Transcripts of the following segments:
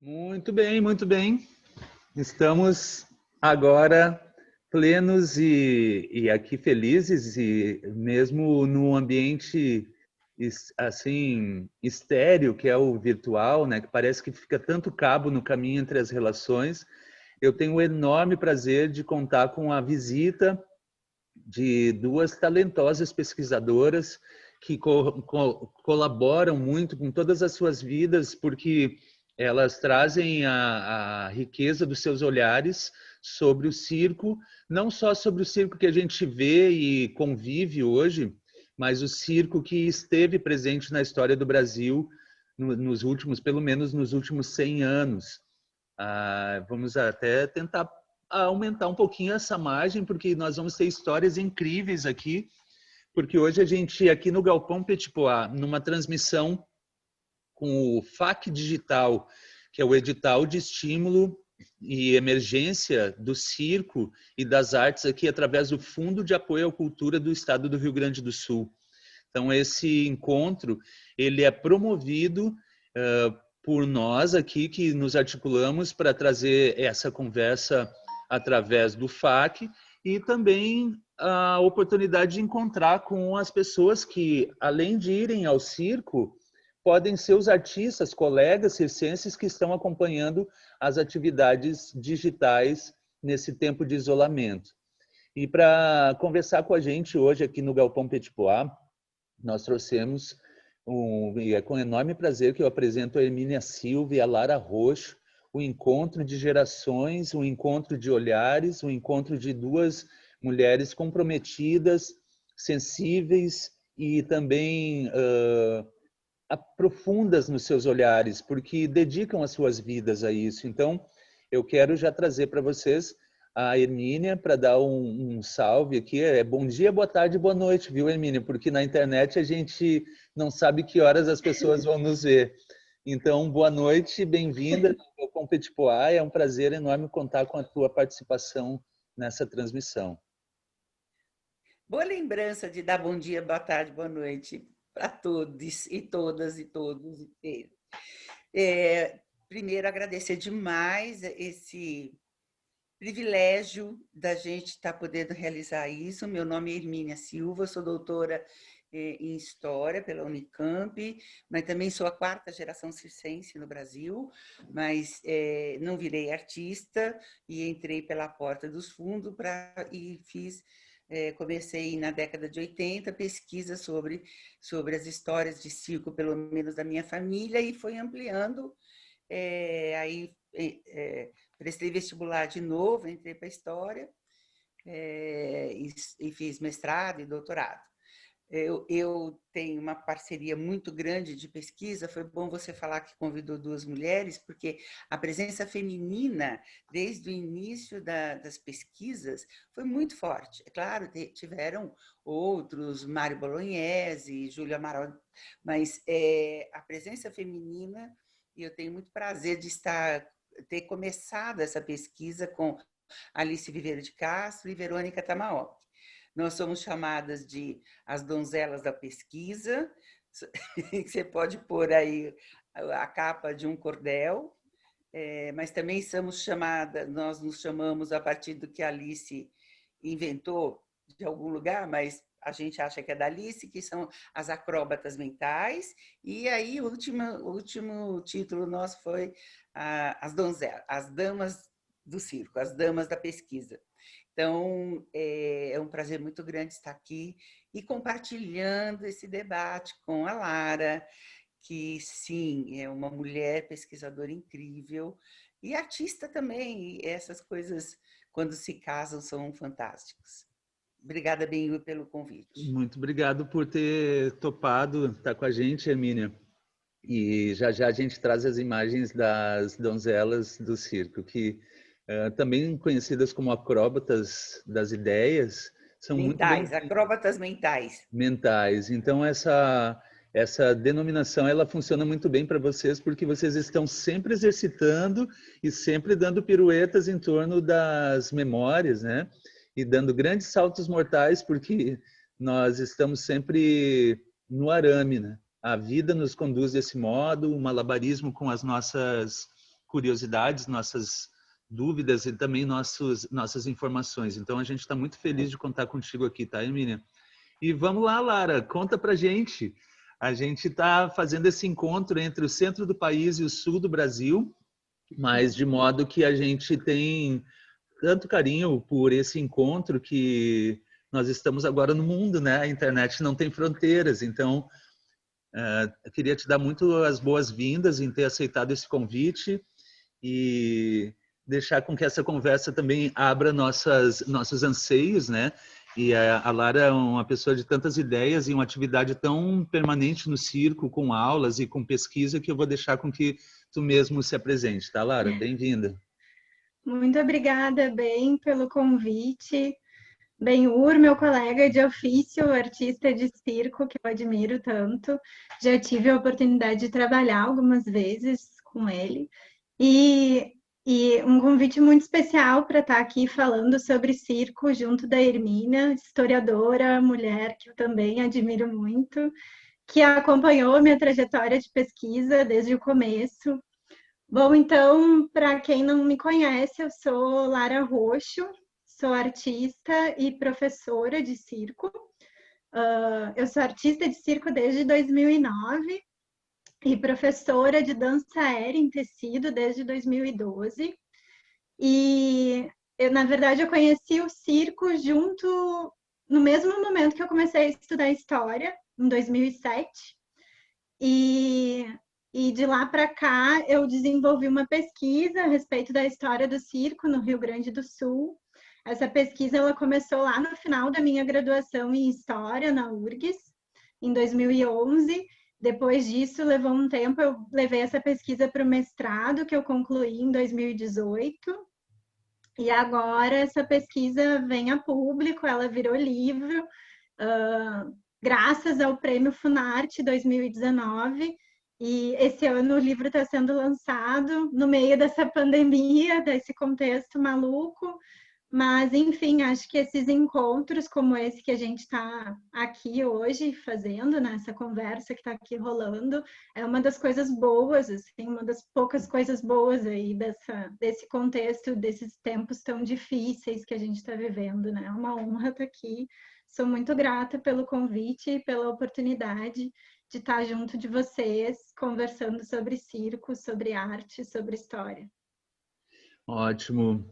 Muito bem, muito bem. Estamos agora plenos e aqui felizes e mesmo num ambiente assim estéril que é o virtual, né? Que parece que fica tanto cabo no caminho entre as relações. Eu tenho o enorme prazer de contar com a visita de duas talentosas pesquisadoras que colaboram muito com todas as suas vidas, porque elas trazem a riqueza dos seus olhares sobre o circo, não só sobre o circo que a gente vê e convive hoje, mas o circo que esteve presente na história do Brasil nos últimos, pelo menos nos últimos 100 anos. Vamos até tentar aumentar um pouquinho essa margem, porque nós vamos ter histórias incríveis aqui, porque hoje a gente, aqui no Galpão Petipoá, numa transmissão com o FAC Digital, que é o edital de estímulo e emergência do circo e das artes aqui através do Fundo de Apoio à Cultura do Estado do Rio Grande do Sul. Então, esse encontro, ele é promovido por nós aqui, que nos articulamos para trazer essa conversa através do FAC e também a oportunidade de encontrar com as pessoas que, além de irem ao circo, podem ser os artistas, colegas circenses que estão acompanhando as atividades digitais nesse tempo de isolamento. E para conversar com a gente hoje aqui no Galpão Petipoá, nós trouxemos, e é com enorme prazer que eu apresento a Hermínia Silva e a Lara Roxo, o encontro de gerações, o encontro de olhares, o encontro de duas mulheres comprometidas, sensíveis e também profundas nos seus olhares, porque dedicam as suas vidas a isso. Então, eu quero já trazer para vocês a Hermínia para dar um salve aqui. Bom dia, boa tarde, boa noite, viu, Hermínia? Porque na internet a gente não sabe que horas as pessoas vão nos ver. Então, boa noite, bem-vinda ao Competipoá. É um prazer enorme contar com a tua participação nessa transmissão. Boa lembrança de dar bom dia, boa tarde, boa noite para todos e todas e todos. Primeiro, agradecer demais esse privilégio da gente estar podendo realizar isso. Meu nome é Hermínia Silva, sou doutora em História pela Unicamp, mas também sou a 4ª geração circense no Brasil, mas não virei artista e entrei pela porta dos fundos e fiz... comecei na década de 80 pesquisa sobre as histórias de circo, pelo menos da minha família, e foi ampliando. Prestei vestibular de novo, entrei para História e fiz mestrado e doutorado. Eu tenho uma parceria muito grande de pesquisa. Foi bom você falar que convidou duas mulheres, porque a presença feminina, desde o início das pesquisas, foi muito forte. É claro, tiveram outros, Mário Bolognese, Júlia Amaral, mas a presença feminina, e eu tenho muito prazer de ter começado essa pesquisa com Alice Viveiro de Castro e Verônica Tamaoki. Nós somos chamadas de as donzelas da pesquisa. Você pode pôr aí a capa de um cordel, mas também somos chamadas, nós nos chamamos a partir do que a Alice inventou de algum lugar, mas a gente acha que é da Alice, que são as acróbatas mentais. E aí o último título nosso foi as donzelas, as damas do circo, as damas da pesquisa. Então, é um prazer muito grande estar aqui e compartilhando esse debate com a Lara, que, sim, é uma mulher pesquisadora incrível e artista também. E essas coisas, quando se casam, são fantásticas. Obrigada, Benhu, pelo convite. Muito obrigado por ter topado estar com a gente, Hermínia. E já já a gente traz as imagens das donzelas do circo, que também conhecidas como acróbatas das ideias, são muito bem Mentais, acróbatas mentais. mentais. Então essa denominação ela funciona muito bem para vocês, porque vocês estão sempre exercitando e sempre dando piruetas em torno das memórias, né? E dando grandes saltos mortais, porque nós estamos sempre no arame, né? A vida nos conduz desse modo, o malabarismo com curiosidades, nossas dúvidas e também nossas informações. Então, a gente está muito feliz de contar contigo aqui, tá, Hermínia? E vamos lá, Lara, conta pra gente. A gente está fazendo esse encontro entre o centro do país e o sul do Brasil, mas de modo que a gente tem tanto carinho por esse encontro que nós estamos agora no mundo, né? A internet não tem fronteiras, então eu queria te dar muito as boas-vindas em ter aceitado esse convite e deixar com que essa conversa também abra nossos anseios, né? E a Lara é uma pessoa de tantas ideias e uma atividade tão permanente no circo, com aulas e com pesquisa, que eu vou deixar com que tu mesmo se apresente, tá, Lara? Bem-vinda. Muito obrigada, Ben, pelo convite. Ben-Hur, meu colega de ofício, artista de circo, que eu admiro tanto. Já tive a oportunidade de trabalhar algumas vezes com ele. E um convite muito especial para estar aqui falando sobre circo junto da Hermínia, historiadora, mulher que eu também admiro muito, que acompanhou a minha trajetória de pesquisa desde o começo. Bom, então, para quem não me conhece, eu sou Lara Roxo, sou artista e professora de circo. Eu sou artista de circo desde 2009 e professora de dança aérea em tecido desde 2012. Na verdade, eu conheci o circo junto no mesmo momento que eu comecei a estudar história, em 2007. E de lá para cá, eu desenvolvi uma pesquisa a respeito da história do circo no Rio Grande do Sul. Essa pesquisa ela começou lá no final da minha graduação em História, na URGS, em 2011. Depois disso, levou um tempo, eu levei essa pesquisa para o mestrado, que eu concluí em 2018. E agora essa pesquisa vem a público, ela virou livro, graças ao Prêmio Funarte 2019. E esse ano o livro está sendo lançado no meio dessa pandemia, desse contexto maluco. Mas, enfim, acho que esses encontros como esse que a gente está aqui hoje fazendo, nessa conversa que está aqui rolando, é uma das coisas boas, assim, uma das poucas coisas boas aí desse contexto, desses tempos tão difíceis que a gente está vivendo, né? É uma honra estar aqui. Sou muito grata pelo convite e pela oportunidade de estar junto de vocês, conversando sobre circo, sobre arte, sobre história. Ótimo.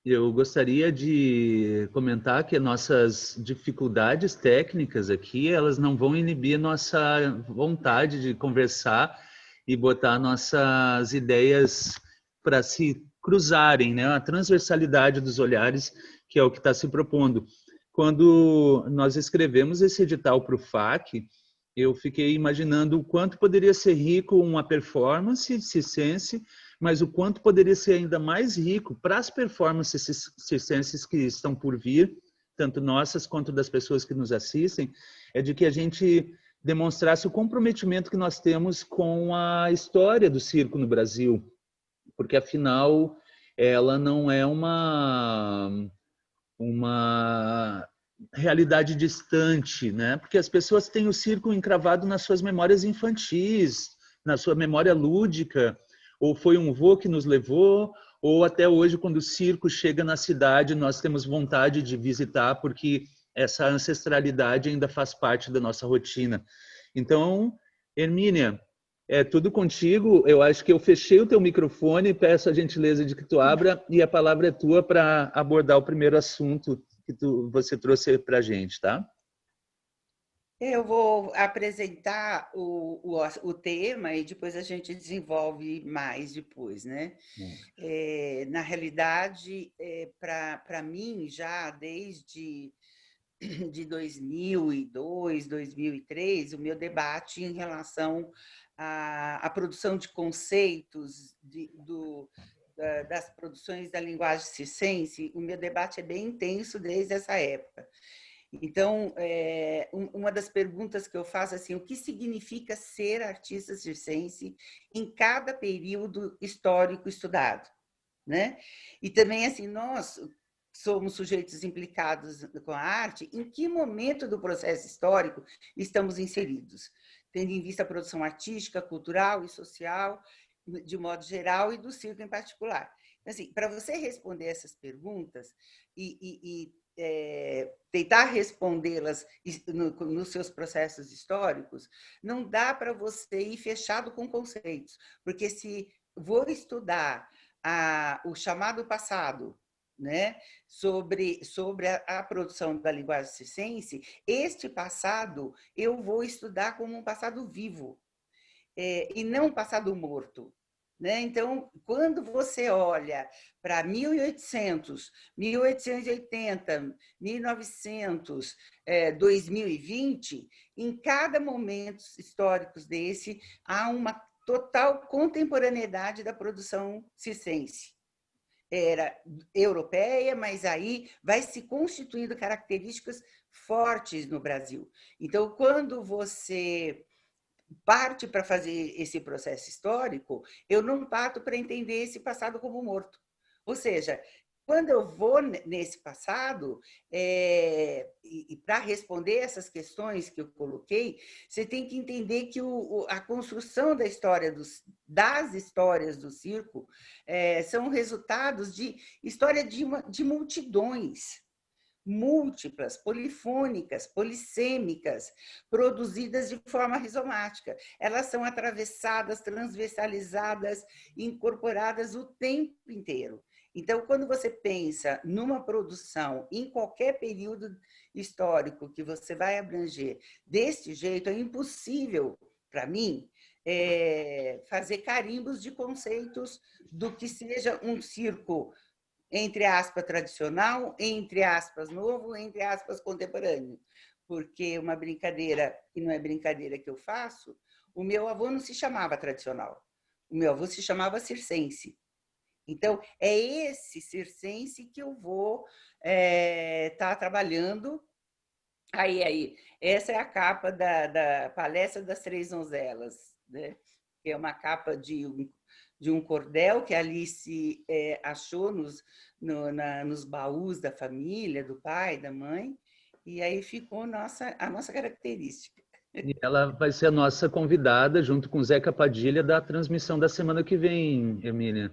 Eu gostaria de comentar que nossas dificuldades técnicas aqui, elas não vão inibir nossa vontade de conversar e botar nossas ideias para se cruzarem, né? A transversalidade dos olhares, que é o que está se propondo. Quando nós escrevemos esse edital para o FAC, eu fiquei imaginando o quanto poderia ser rico uma performance circense, mas o quanto poderia ser ainda mais rico para as performances circenses que estão por vir, tanto nossas quanto das pessoas que nos assistem, é de que a gente demonstrasse o comprometimento que nós temos com a história do circo no Brasil, porque afinal ela não é uma realidade distante, né? Porque as pessoas têm o circo encravado nas suas memórias infantis, na sua memória lúdica, ou foi um vô que nos levou, ou até hoje, quando o circo chega na cidade, nós temos vontade de visitar, porque essa ancestralidade ainda faz parte da nossa rotina. Então, Hermínia, é tudo contigo. Eu acho que eu fechei o teu microfone, peço a gentileza de que tu abra, e a palavra é tua para abordar o primeiro assunto que você trouxe para a gente, tá? Eu vou apresentar o tema e depois a gente desenvolve mais depois, né? Na realidade, para mim, já desde de 2002, 2003, o meu debate em relação à produção de conceitos das produções da linguagem circense, o meu debate é bem intenso desde essa época. Então, uma das perguntas que eu faço é assim, o que significa ser artista circense em cada período histórico estudado, né? E também, assim, nós somos sujeitos implicados com a arte, em que momento do processo histórico estamos inseridos? tendo em vista a produção artística, cultural e social, de modo geral, e do circo em particular. Assim, para você responder essas perguntas e tentar respondê-las nos seus processos históricos, não dá para você ir fechado com conceitos, porque se vou estudar o chamado passado, né, sobre a produção da linguagem circense, este passado eu vou estudar como um passado vivo, e não um passado morto. Né? Então, quando você olha para 1800, 1880, 1900, 2020, em cada momento histórico desse, há uma total contemporaneidade da produção circense. Era europeia, mas aí vai se constituindo características fortes no Brasil. Então, quando você parte para fazer esse processo histórico, eu não parto para entender esse passado como morto. Ou seja, quando eu vou nesse passado, e para responder essas questões que eu coloquei, você tem que entender que a construção da história das histórias do circo são resultados de história de multidões, múltiplas, polifônicas, polissêmicas, produzidas de forma rizomática. Elas são atravessadas, transversalizadas, incorporadas o tempo inteiro. Então, quando você pensa numa produção, em qualquer período histórico que você vai abranger desse jeito, é impossível, para mim, fazer carimbos de conceitos do que seja um circo, entre aspas, tradicional, entre aspas, novo, entre aspas, contemporâneo. Porque uma brincadeira, que não é brincadeira que eu faço, o meu avô não se chamava tradicional, o meu avô se chamava circense. Então, é esse circense que eu vou estar trabalhando. Aí, essa é a capa da Palestra das Três Donzelas, né? Que é uma capa de um cordel que a Alice achou nos baús da família, do pai, da mãe, e aí ficou a nossa característica. E ela vai ser a nossa convidada, junto com o Zeca Padilha, da transmissão da semana que vem, Emília.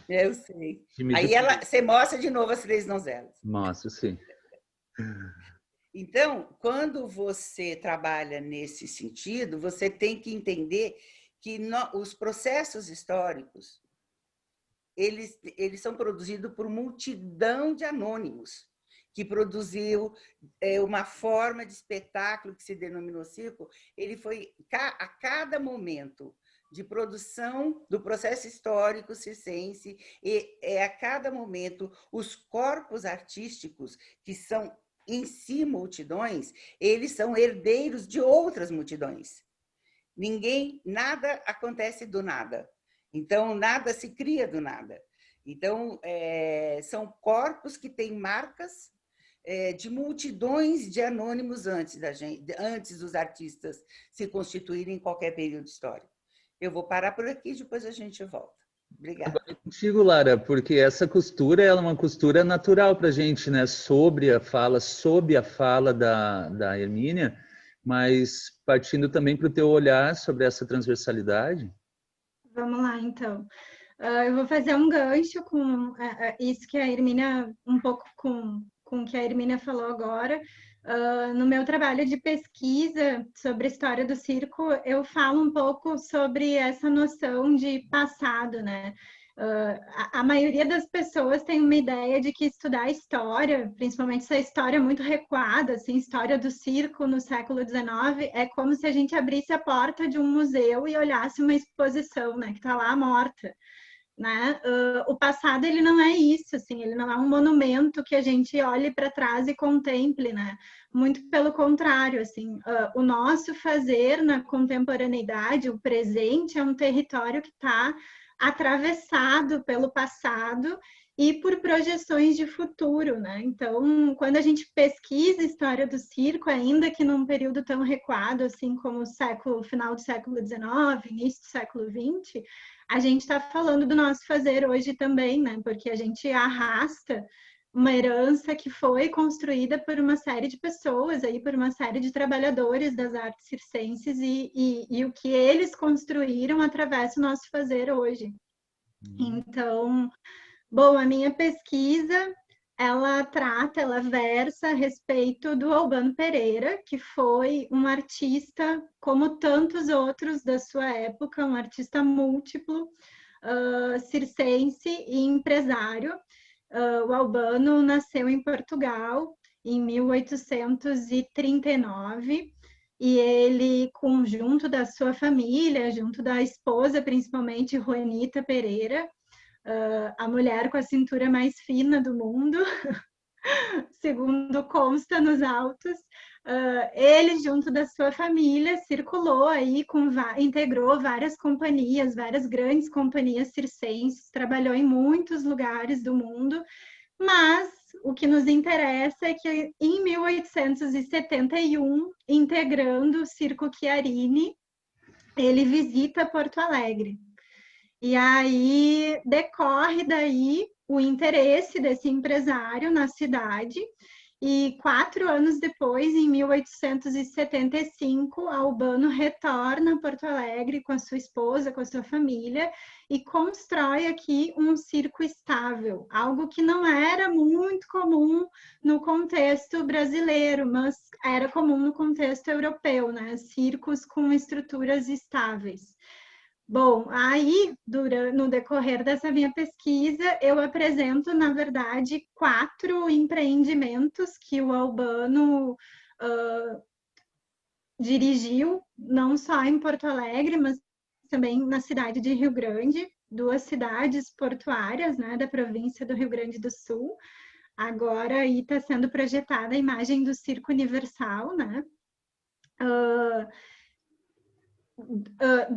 Eu sei. Aí você mostra de novo as Três Donzelas. Mostra, sim. Então, quando você trabalha nesse sentido, você tem que entender que os processos históricos, eles são produzidos por multidão de anônimos, que produziu uma forma de espetáculo que se denominou circo. Ele foi, a cada momento de produção do processo histórico circense, e a cada momento os corpos artísticos, que são em si multidões, eles são herdeiros de outras multidões. Nada acontece do nada. Então, nada se cria do nada. Então, são corpos que têm marcas de multidões de anônimos antes dos artistas se constituírem em qualquer período histórico. Eu vou parar por aqui, depois a gente volta. Obrigada. Agora é contigo, Lara, porque essa costura é uma costura natural para a gente, né? Sob a fala da Hermínia, mas partindo também para o teu olhar sobre essa transversalidade. Vamos lá, então. Eu vou fazer um gancho com isso que a Hermínia, um pouco com o que a Hermínia falou agora. No meu trabalho de pesquisa sobre a história do circo, eu falo um pouco sobre essa noção de passado, né? A maioria das pessoas tem uma ideia de que estudar história, principalmente essa história muito recuada, assim, história do circo no século XIX, é como se a gente abrisse a porta de um museu e olhasse uma exposição, né, que está lá morta. Né? O passado, ele não é isso, assim, ele não é um monumento que a gente olhe para trás e contemple, né? Muito pelo contrário, assim, o nosso fazer na contemporaneidade, o presente, é um território que está atravessado pelo passado e por projeções de futuro, né? Então, quando a gente pesquisa a história do circo, ainda que num período tão recuado, assim como o final do século XIX, início do século XX, a gente está falando do nosso fazer hoje também, né? Porque a gente arrasta uma herança que foi construída por uma série de pessoas, aí, por uma série de trabalhadores das artes circenses e o que eles construíram atravessa o nosso fazer hoje. Então, bom, a minha pesquisa, ela versa a respeito do Albano Pereira, que foi um artista, como tantos outros da sua época, um artista múltiplo, circense e empresário. O Albano nasceu em Portugal em 1839 e ele, junto da sua família, junto da esposa, principalmente Juanita Pereira, a mulher com a cintura mais fina do mundo, segundo consta nos autos, ele, junto da sua família, circulou aí, integrou várias companhias, várias grandes companhias circenses, trabalhou em muitos lugares do mundo, mas o que nos interessa é que em 1871, integrando o Circo Chiarini, ele visita Porto Alegre. E aí decorre daí o interesse desse empresário na cidade. E 4 anos depois, em 1875, Albano retorna a Porto Alegre com a sua esposa, com a sua família, e constrói aqui um circo estável, algo que não era muito comum no contexto brasileiro, mas era comum no contexto europeu, né? Circos com estruturas estáveis. Bom, aí, no decorrer dessa minha pesquisa, eu apresento, na verdade, 4 empreendimentos que o Albano dirigiu, não só em Porto Alegre, mas também na cidade de Rio Grande, 2 cidades portuárias, né, da província do Rio Grande do Sul. Agora aí está sendo projetada a imagem do Circo Universal, né?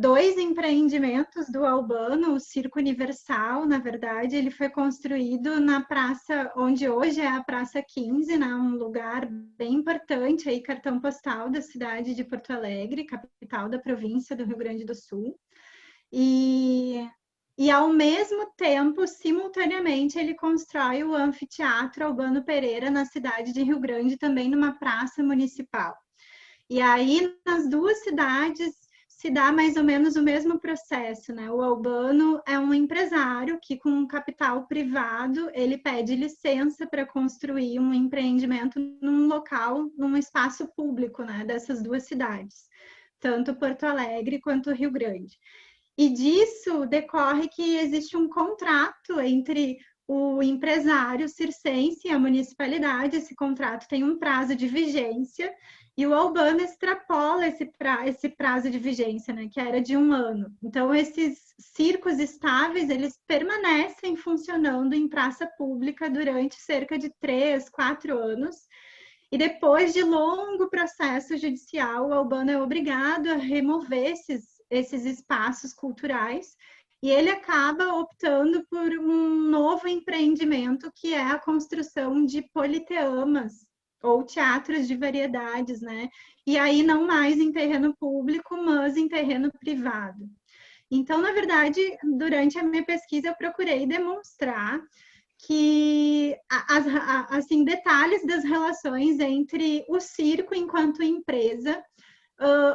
2 empreendimentos do Albano, o Circo Universal, na verdade, ele foi construído na praça, onde hoje é a Praça 15, né, um lugar bem importante, aí, cartão postal da cidade de Porto Alegre, capital da província do Rio Grande do Sul. E ao mesmo tempo, simultaneamente, ele constrói o Anfiteatro Albano Pereira na cidade de Rio Grande, também numa praça municipal. E aí, nas 2 cidades, se dá mais ou menos o mesmo processo, né? O Albano é um empresário que, com um capital privado, ele pede licença para construir um empreendimento num local, num espaço público, né? Dessas 2 cidades, tanto Porto Alegre quanto Rio Grande. E disso decorre que existe um contrato entre o empresário circense e a municipalidade. Esse contrato tem um prazo de vigência e o Albano extrapola esse prazo de vigência, né, que era de 1 ano. Então, esses circos estáveis, eles permanecem funcionando em praça pública durante cerca de 3, 4 anos. E depois de longo processo judicial, o Albano é obrigado a remover esses espaços culturais e ele acaba optando por um novo empreendimento, que é a construção de politeamas, ou teatros de variedades, né? E aí não mais em terreno público, mas em terreno privado. Então, na verdade, durante a minha pesquisa, eu procurei demonstrar que, assim, detalhes das relações entre o circo enquanto empresa,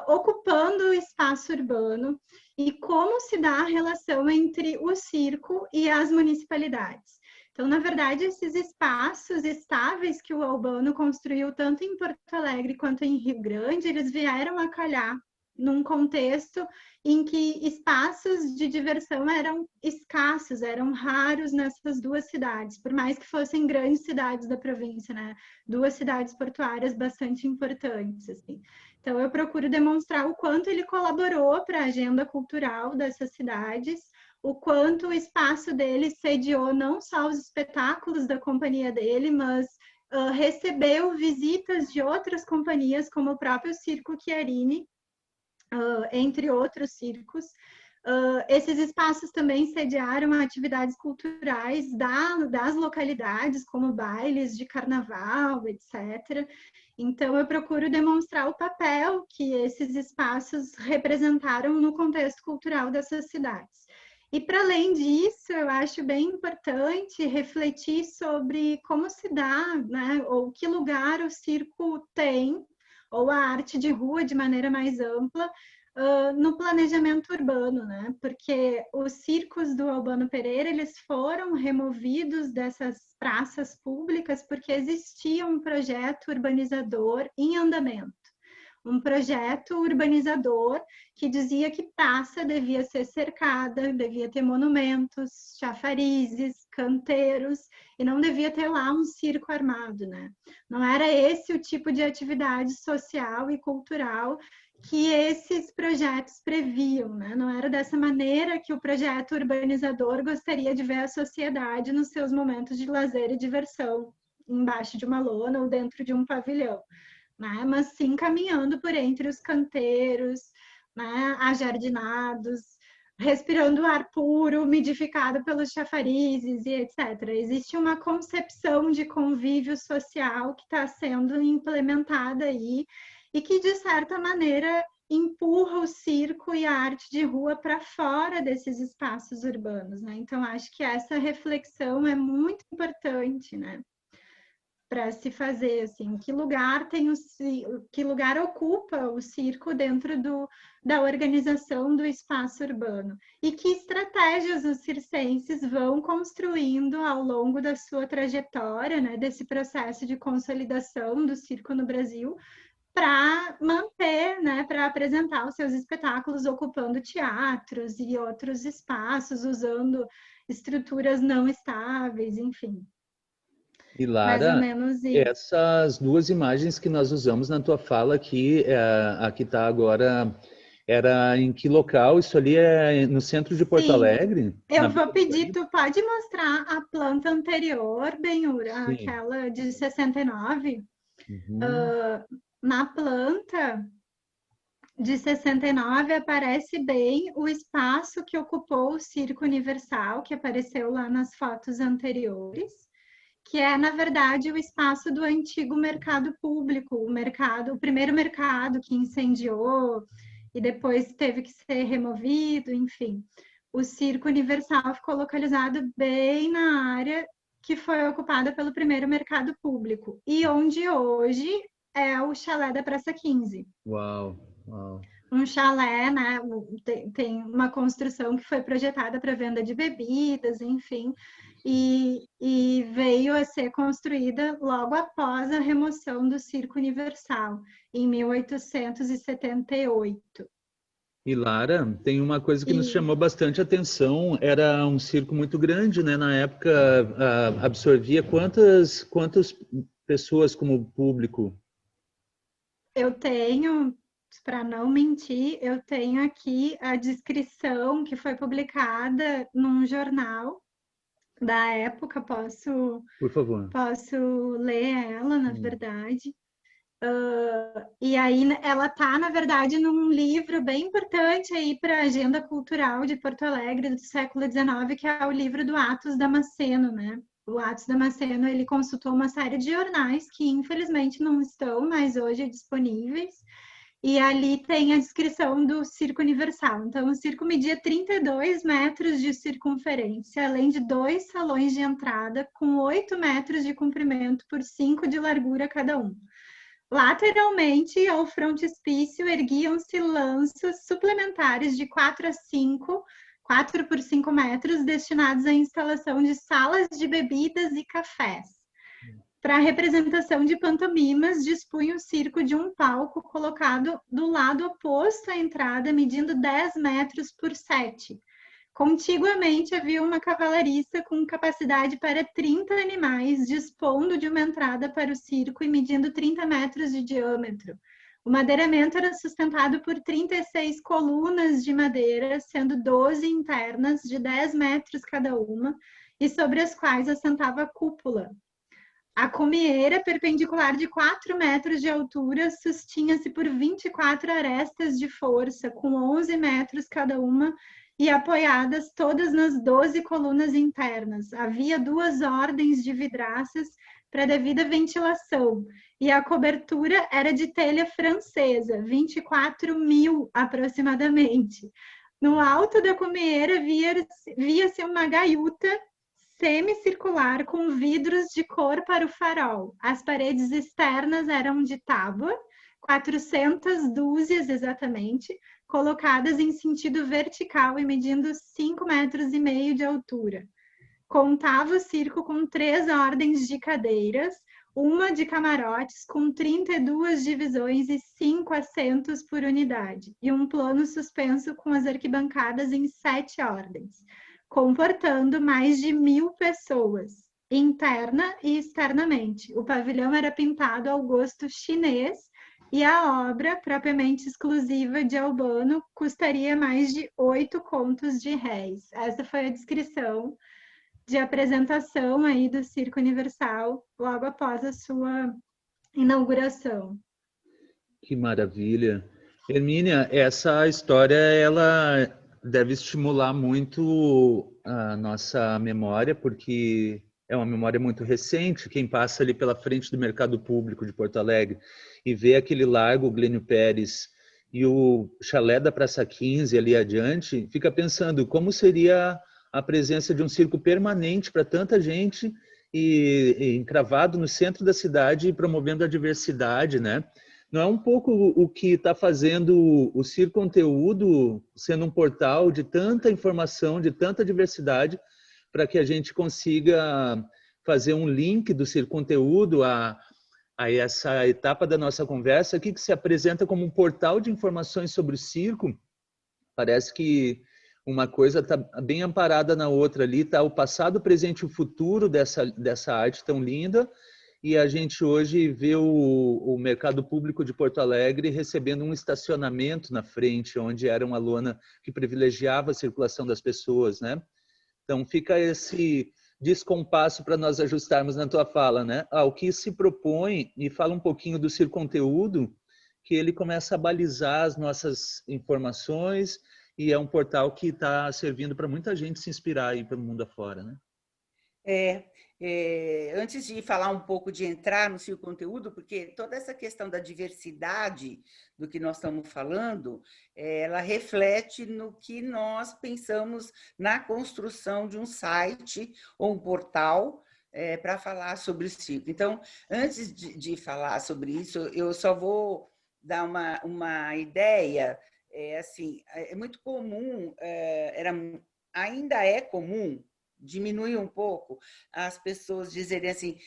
ocupando o espaço urbano, e como se dá a relação entre o circo e as municipalidades. Então, na verdade, esses espaços estáveis que o Albano construiu tanto em Porto Alegre quanto em Rio Grande, eles vieram a calhar num contexto em que espaços de diversão eram escassos, eram raros nessas 2 cidades, por mais que fossem grandes cidades da província, né? 2 cidades portuárias bastante importantes, assim. Então, eu procuro demonstrar o quanto ele colaborou para a agenda cultural dessas cidades, o quanto o espaço dele sediou não só os espetáculos da companhia dele, mas recebeu visitas de outras companhias, como o próprio Circo Chiarini, entre outros circos. Esses espaços também sediaram atividades culturais das localidades, como bailes de carnaval, etc. Então, eu procuro demonstrar o papel que esses espaços representaram no contexto cultural dessas cidades. E para além disso, eu acho bem importante refletir sobre como se dá, né, ou que lugar o circo tem, ou a arte de rua de maneira mais ampla, no planejamento urbano, né? Porque os circos do Albano Pereira, eles foram removidos dessas praças públicas porque existia um projeto urbanizador em andamento. Um projeto urbanizador que dizia que praça devia ser cercada, devia ter monumentos, chafarizes, canteiros, e não devia ter lá um circo armado, né? Não era esse o tipo de atividade social e cultural que esses projetos previam, né? Não era dessa maneira que o projeto urbanizador gostaria de ver a sociedade nos seus momentos de lazer e diversão, embaixo de uma lona ou dentro de um pavilhão, né? Mas sim caminhando por entre os canteiros, né? Ajardinados, respirando ar puro, umidificado pelos chafarizes e etc. Existe uma concepção de convívio social que está sendo implementada aí e que, de certa maneira, empurra o circo e a arte de rua para fora desses espaços urbanos, né? Então, acho que essa reflexão é muito importante, né? Para se fazer, assim, que lugar tem que lugar ocupa o circo dentro da organização do espaço urbano e que estratégias os circenses vão construindo ao longo da sua trajetória, né, desse processo de consolidação do circo no Brasil, para manter, né, para apresentar os seus espetáculos ocupando teatros e outros espaços, usando estruturas não estáveis, enfim. E Mais ou Lara, menos isso. essas duas imagens que nós usamos na tua fala aqui, a que está agora, era em que local? Isso ali é no centro de Porto Sim, Alegre? eu Na vou Beira do pedir, Guaíba? tu pode mostrar a planta anterior, Benhur, Sim. aquela de 69? Uhum. Na planta de 69 aparece bem o espaço que ocupou o Circo Universal, que apareceu lá nas fotos anteriores, que é, na verdade, o espaço do antigo mercado público, o primeiro mercado que incendiou e depois teve que ser removido, enfim. O Circo Universal ficou localizado bem na área que foi ocupada pelo primeiro mercado público e onde hoje é o chalé da Praça 15. Uau, uau. Um chalé, né? Tem uma construção que foi projetada para venda de bebidas, enfim, e veio a ser construída logo após a remoção do Circo Universal, em 1878. E Lara, tem uma coisa que nos E chamou bastante atenção, era um circo muito grande, né? Na época, absorvia quantas pessoas como público? eu tenho, para não mentir, eu tenho aqui a descrição que foi publicada num jornal da época, Por favor. posso ler ela, na Hum. verdade. E aí ela está, na verdade, num livro bem importante aí para a agenda cultural de Porto Alegre do século XIX, que é o livro do Atos Damasceno, né? O Atos Damasceno, ele consultou uma série de jornais que, infelizmente, não estão mais hoje disponíveis, e ali tem a descrição do Circo Universal. Então, o circo media 32 metros de circunferência, além de 2 salões de entrada, com 8 metros de comprimento por 5 de largura cada um. Lateralmente ao frontispício erguiam-se lanços suplementares de 4 por 5 metros, destinados à instalação de salas de bebidas e cafés. Para a representação de pantomimas, dispunha o circo de um palco colocado do lado oposto à entrada, medindo 10 metros por 7. Contiguamente havia uma cavalariça com capacidade para 30 animais, dispondo de uma entrada para o circo e medindo 30 metros de diâmetro. O madeiramento era sustentado por 36 colunas de madeira, sendo 12 internas, de 10 metros cada uma, e sobre as quais assentava a cúpula. A cumieira, perpendicular de 4 metros de altura, sustinha-se por 24 arestas de força, com 11 metros cada uma, e apoiadas todas nas 12 colunas internas. Havia 2 ordens de vidraças para devida ventilação, e a cobertura era de telha francesa, 24 mil aproximadamente. No alto da cumeira via-se uma gaiuta semicircular com vidros de cor para o farol. As paredes externas eram de tábua, 400 dúzias exatamente, colocadas em sentido vertical e medindo 5,5 metros de altura. Contava o circo com 3 ordens de cadeiras, uma de camarotes com 32 divisões e 5 assentos por unidade, e um plano suspenso com as arquibancadas em 7 ordens, comportando mais de 1.000 pessoas, interna e externamente. O pavilhão era pintado ao gosto chinês e a obra, propriamente exclusiva de Albano, custaria mais de 8 contos de réis. Essa foi a descrição de apresentação aí do Circo Universal logo após a sua inauguração. Que maravilha. Hermínia, essa história ela deve estimular muito a nossa memória, porque é uma memória muito recente. Quem passa ali pela frente do Mercado Público de Porto Alegre e vê aquele largo Glênio Pérez e o chalé da Praça 15 ali adiante, fica pensando como seria a presença de um circo permanente para tanta gente e encravado no centro da cidade, promovendo a diversidade, né? Não é um pouco o que está fazendo o Circo Conteúdo sendo um portal de tanta informação, de tanta diversidade, para que a gente consiga fazer um link do Circo Conteúdo a essa etapa da nossa conversa aqui, que se apresenta como um portal de informações sobre o circo. Parece que uma coisa está bem amparada na outra ali, está o passado, o presente e o futuro dessa arte tão linda, e a gente hoje vê o Mercado Público de Porto Alegre recebendo um estacionamento na frente, onde era uma lona que privilegiava a circulação das pessoas, né? Então fica esse descompasso para nós ajustarmos na tua fala, né? O que se propõe, e fala um pouquinho do Circo Conteúdo, que ele começa a balizar as nossas informações e é um portal que está servindo para muita gente se inspirar aí pelo mundo afora, né? Antes de falar um pouco de entrar no Circo Conteúdo, porque toda essa questão da diversidade do que nós estamos falando, ela reflete no que nós pensamos na construção de um site ou um portal para falar sobre o circo. Então, antes de falar sobre isso, eu só vou dar uma ideia. Assim, é muito comum, ainda é comum, diminui um pouco, as pessoas dizerem assim,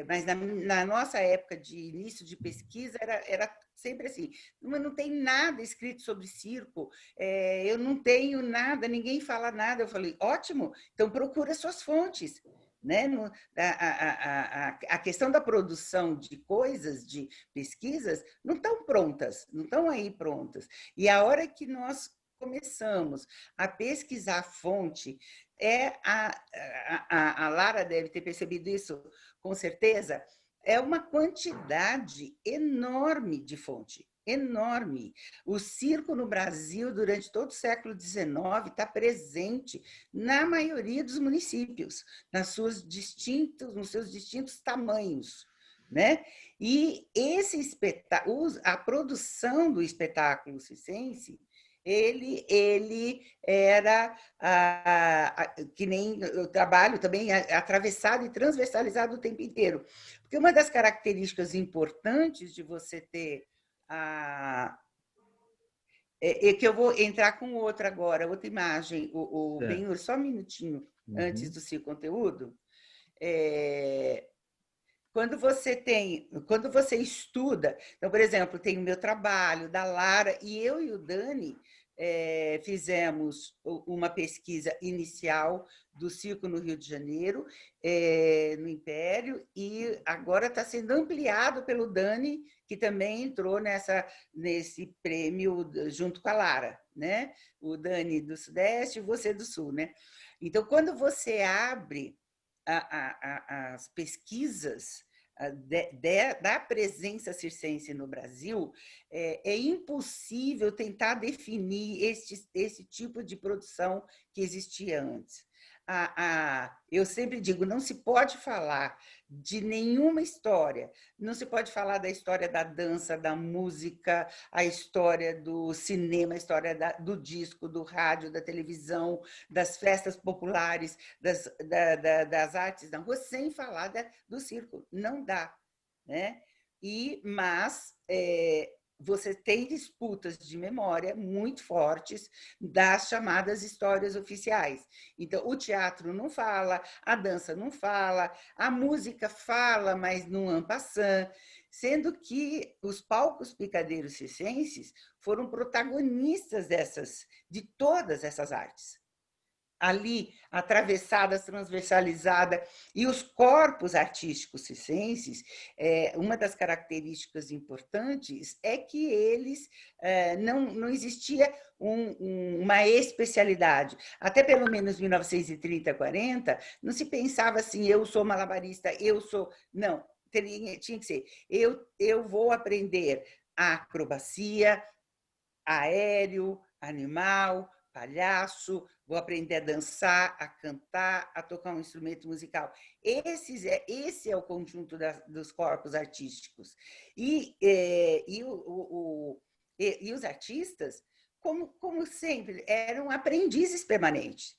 mas na nossa época de início de pesquisa era sempre assim, não tem nada escrito sobre circo, eu não tenho nada, ninguém fala nada. Eu falei, ótimo, então procura suas fontes. Né? A questão da produção de coisas, de pesquisas, não estão prontas, não estão aí prontas. E a hora que nós começamos a pesquisar a fonte, a Lara deve ter percebido isso com certeza, é uma quantidade enorme de fonte, enorme. O circo no Brasil, durante todo o século XIX, está presente na maioria dos municípios, nos seus distintos tamanhos. Né? E a produção do espetáculo circense, ele era que nem o trabalho também atravessado e transversalizado o tempo inteiro. Porque uma das características importantes de você ter que eu vou entrar com outra agora, outra imagem, o Benhur, só um minutinho antes do seu conteúdo. Quando você estuda, então, por exemplo, tem o meu trabalho, da Lara, e eu e o Dani fizemos uma pesquisa inicial do circo no Rio de Janeiro, no Império, e agora está sendo ampliado pelo Dani, que também entrou nesse prêmio junto com a Lara, né? O Dani do Sudeste e você do Sul, né? Então, quando você abre as pesquisas da presença circense no Brasil, é impossível tentar definir esse tipo de produção que existia antes. eu sempre digo, não se pode falar de nenhuma história, não se pode falar da história da dança, da música, a história do cinema, a história do disco, do rádio, da televisão, das festas populares, das artes na rua, sem falar do circo. Não dá, né? Mas você tem disputas de memória muito fortes das chamadas histórias oficiais. Então, o teatro não fala, a dança não fala, a música fala, mas no en passant, sendo que os palcos picadeiros circenses foram protagonistas de todas essas artes. Ali, atravessadas, transversalizadas, e os corpos artísticos circenses, uma das características importantes é que eles não existia uma especialidade. Até pelo menos 1930, 40, não se pensava assim, eu sou malabarista, eu sou... Não, tinha que ser, eu vou aprender acrobacia, aéreo, animal, palhaço, vou aprender a dançar, a cantar, a tocar um instrumento musical. Esse é o conjunto dos corpos artísticos. E os artistas, como sempre, eram aprendizes permanentes.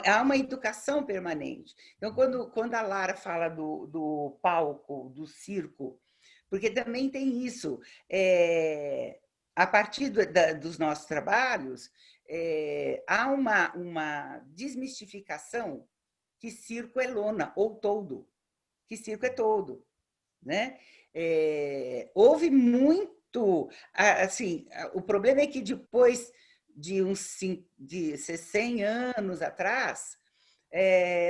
Há uma educação permanente. Então, quando a Lara fala do palco, do circo, porque também tem isso, a partir dos nossos trabalhos, há uma desmistificação que circo é lona, ou todo, que circo é todo, né? Houve muito... Assim, o problema é que depois de 100 anos atrás,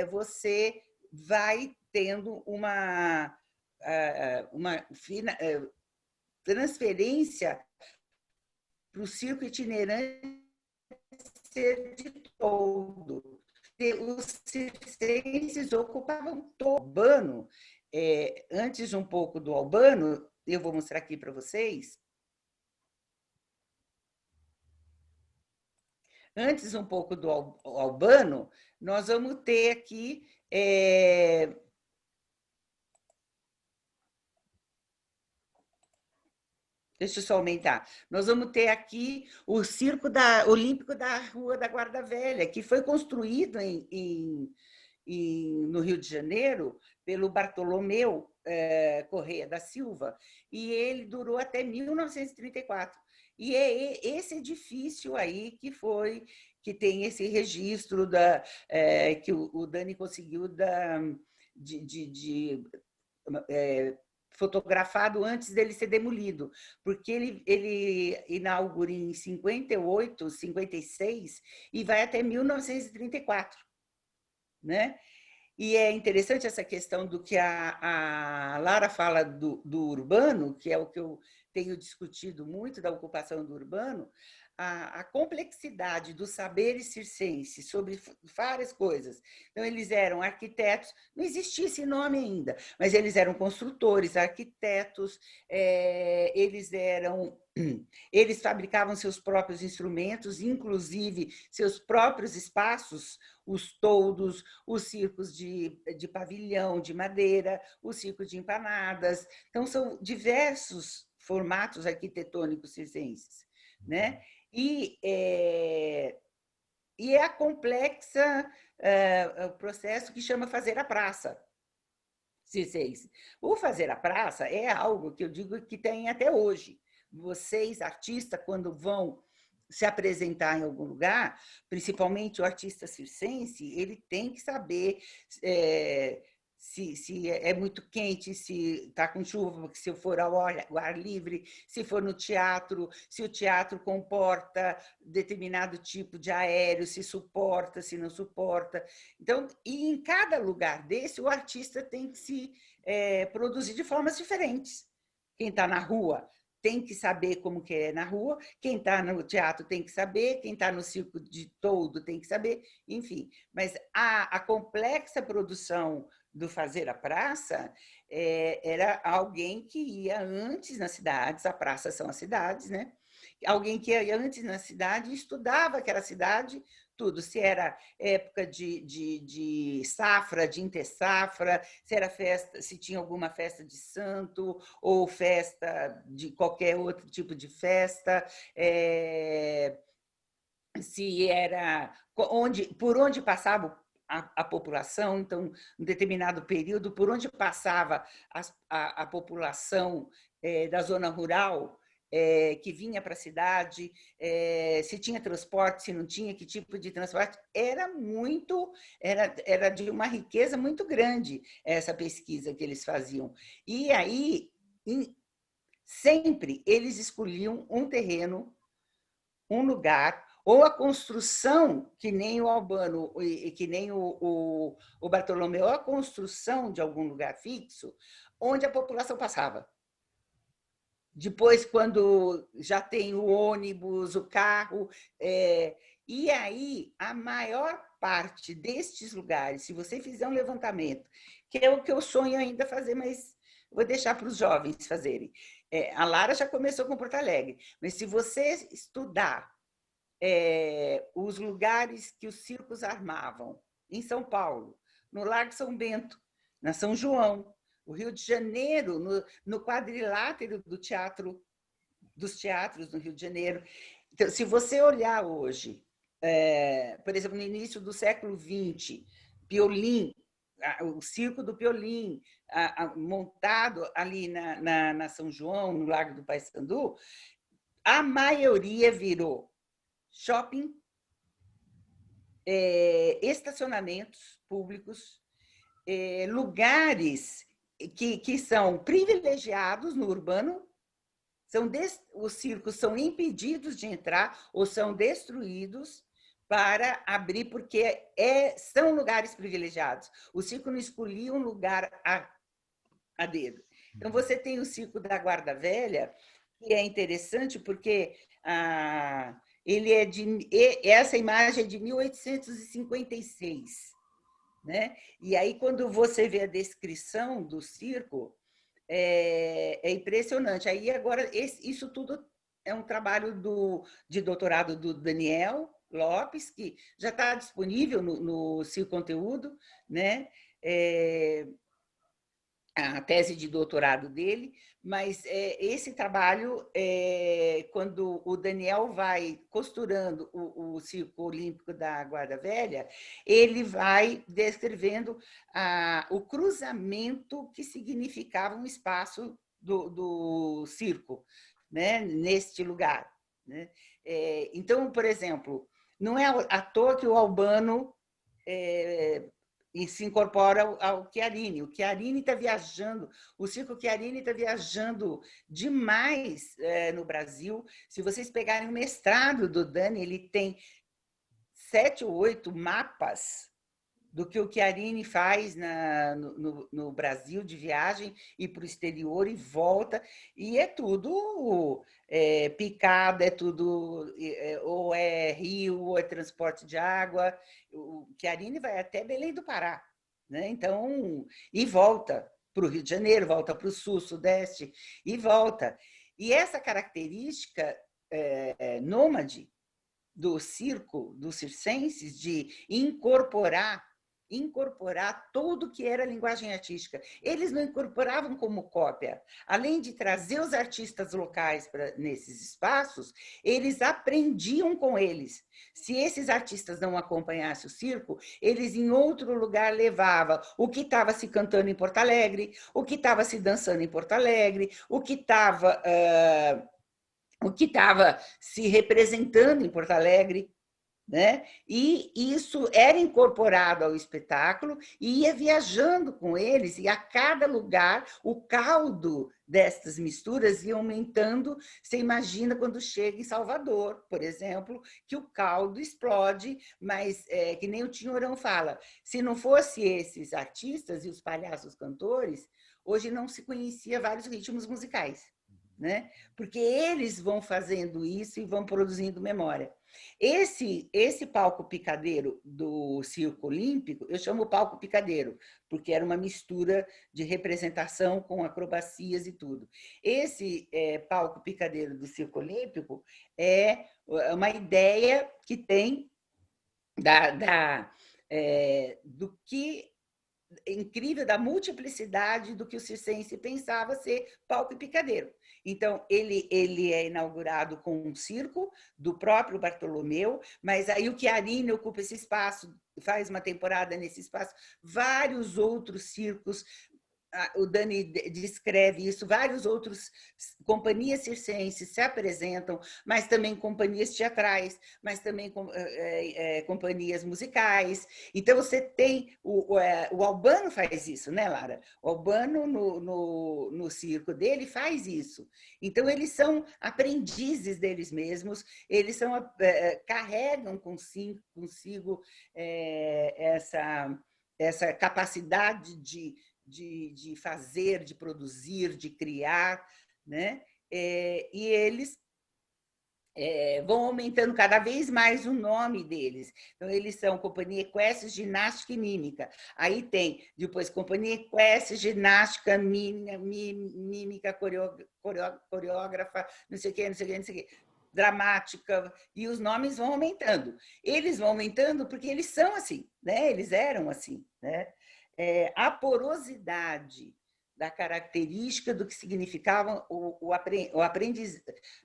você vai tendo uma transferência para o circo itinerante ser de todo. Os circenses ocupavam todo o Albano. Antes um pouco do Albano, eu vou mostrar aqui para vocês. Antes um pouco do Albano, nós vamos ter aqui... Deixa eu só aumentar. Nós vamos ter aqui o Circo Olímpico da Rua da Guarda Velha, que foi construído no Rio de Janeiro pelo Bartolomeu Correia da Silva, e ele durou até 1934. E é esse edifício aí que tem esse registro que o Dani conseguiu fotografado antes dele ser demolido, porque ele inaugura em 58, 56 e vai até 1934, né? E é interessante essa questão do que a Lara fala do urbano, que é o que eu tenho discutido muito, da ocupação do urbano, a complexidade dos saberes circenses sobre várias coisas. Então, eles eram arquitetos, não existia esse nome ainda, mas eles eram construtores, arquitetos, eles fabricavam seus próprios instrumentos, inclusive seus próprios espaços, os toldos, os circos de pavilhão, de madeira, o circo de empanadas. Então, são diversos formatos arquitetônicos circenses, né? E é a complexa o processo que chama fazer a praça circense. O fazer a praça é algo que eu digo que tem até hoje. Vocês, artistas, quando vão se apresentar em algum lugar, principalmente o artista circense, ele tem que saber se é muito quente, se está com chuva, se eu for ao ar livre, se for no teatro, se o teatro comporta determinado tipo de aéreo, se suporta, se não suporta. Então, e em cada lugar desse, o artista tem que se produzir de formas diferentes. Quem está na rua tem que saber como que é na rua, quem está no teatro tem que saber, quem está no circo de todo tem que saber, enfim. Mas a complexa produção do fazer a praça era alguém que ia antes nas cidades, a praça são as cidades, né? Alguém que ia antes na cidade, estudava aquela cidade, tudo, se era época de safra, de intersafra, se era festa, se tinha alguma festa de santo ou festa de qualquer outro tipo de festa, se era por onde passava a população, então, em determinado período, por onde passava a população da zona rural, que vinha para a cidade, se tinha transporte, se não tinha, que tipo de transporte, era de uma riqueza muito grande essa pesquisa que eles faziam. E aí, sempre eles escolhiam um terreno, um lugar, ou a construção, que nem o Albano, que nem o Bartolomeu, a construção de algum lugar fixo, onde a população passava. Depois, quando já tem o ônibus, o carro, e aí a maior parte destes lugares, se você fizer um levantamento, que é o que eu sonho ainda fazer, mas vou deixar para os jovens fazerem. A Lara já começou com Porto Alegre, mas se você estudar os lugares que os circos armavam, em São Paulo, no Largo São Bento, na São João, o Rio de Janeiro, no quadrilátero dos teatros no Rio de Janeiro. Então, se você olhar hoje, por exemplo, no início do século XX, Piolim, o circo do Piolim, montado ali na São João, no Largo do Paissandu, a maioria virou shopping, estacionamentos públicos, lugares que são privilegiados no urbano, os circos são impedidos de entrar ou são destruídos para abrir, porque são lugares privilegiados. O circo não escolhia um lugar a dedo. Então, você tem o circo da Guarda Velha, que é interessante porque essa imagem é de 1856. Né? E aí, quando você vê a descrição do circo, é impressionante. Aí, agora, isso tudo é um trabalho de doutorado do Daniel Lopes, que já está disponível no Circo Conteúdo, né? A tese de doutorado dele, mas esse trabalho, quando o Daniel vai costurando o Circo Olímpico da Guarda Velha, ele vai descrevendo o cruzamento que significava um espaço do circo, né, neste lugar. Né? Então, por exemplo, não é à toa que o Albano e se incorpora ao Chiarini. O Chiarini está viajando, o Circo Chiarini está viajando demais no Brasil. Se vocês pegarem o mestrado do Dani, ele tem 7 ou 8 mapas do que o Chiarini faz no Brasil de viagem e para o exterior e volta, e é tudo picada, é tudo ou é rio, ou é transporte de água. O Chiarini vai até Belém do Pará, né? Então, e volta para o Rio de Janeiro, volta para o sul, sudeste, e volta. E essa característica nômade do circo, dos circenses, de incorporar tudo que era linguagem artística. Eles não incorporavam como cópia. Além de trazer os artistas locais nesses espaços, eles aprendiam com eles. Se esses artistas não acompanhassem o circo, eles em outro lugar levavam o que estava se cantando em Porto Alegre, o que estava se dançando em Porto Alegre, o que estava se representando em Porto Alegre, né? E isso era incorporado ao espetáculo e ia viajando com eles, e a cada lugar o caldo destas misturas ia aumentando. Você imagina quando chega em Salvador, por exemplo, que o caldo explode, mas que nem o Tinhorão fala, se não fosse esses artistas e os palhaços cantores, hoje não se conhecia vários ritmos musicais. Né? Porque eles vão fazendo isso e vão produzindo memória. Esse palco picadeiro do Circo Olímpico, eu chamo palco picadeiro, porque era uma mistura de representação com acrobacias e tudo. Esse palco picadeiro do Circo Olímpico é uma ideia que tem do que incrível, da multiplicidade do que o circense pensava ser palco e picadeiro. Então, ele é inaugurado com um circo do próprio Bartolomeu, mas aí o Chiarini ocupa esse espaço, faz uma temporada nesse espaço, vários outros circos, o Dani descreve isso, vários outros companhias circenses se apresentam, mas também companhias teatrais, mas também companhias musicais. Então, você tem... O Albano faz isso, né, Lara? O Albano, no circo dele, faz isso. Então, eles são aprendizes deles mesmos, eles carregam consigo essa capacidade de fazer, de produzir, de criar, né? E eles vão aumentando cada vez mais o nome deles. Então, eles são Companhia Equestre, Ginástica e Mímica. Aí tem, depois, Companhia Equestre, Ginástica, Mímica, coreógrafa, não sei o quê, não sei o quê, não sei o quê, dramática, e os nomes vão aumentando. Eles vão aumentando porque eles são assim, né? Eles eram assim, né? A porosidade da característica do que significava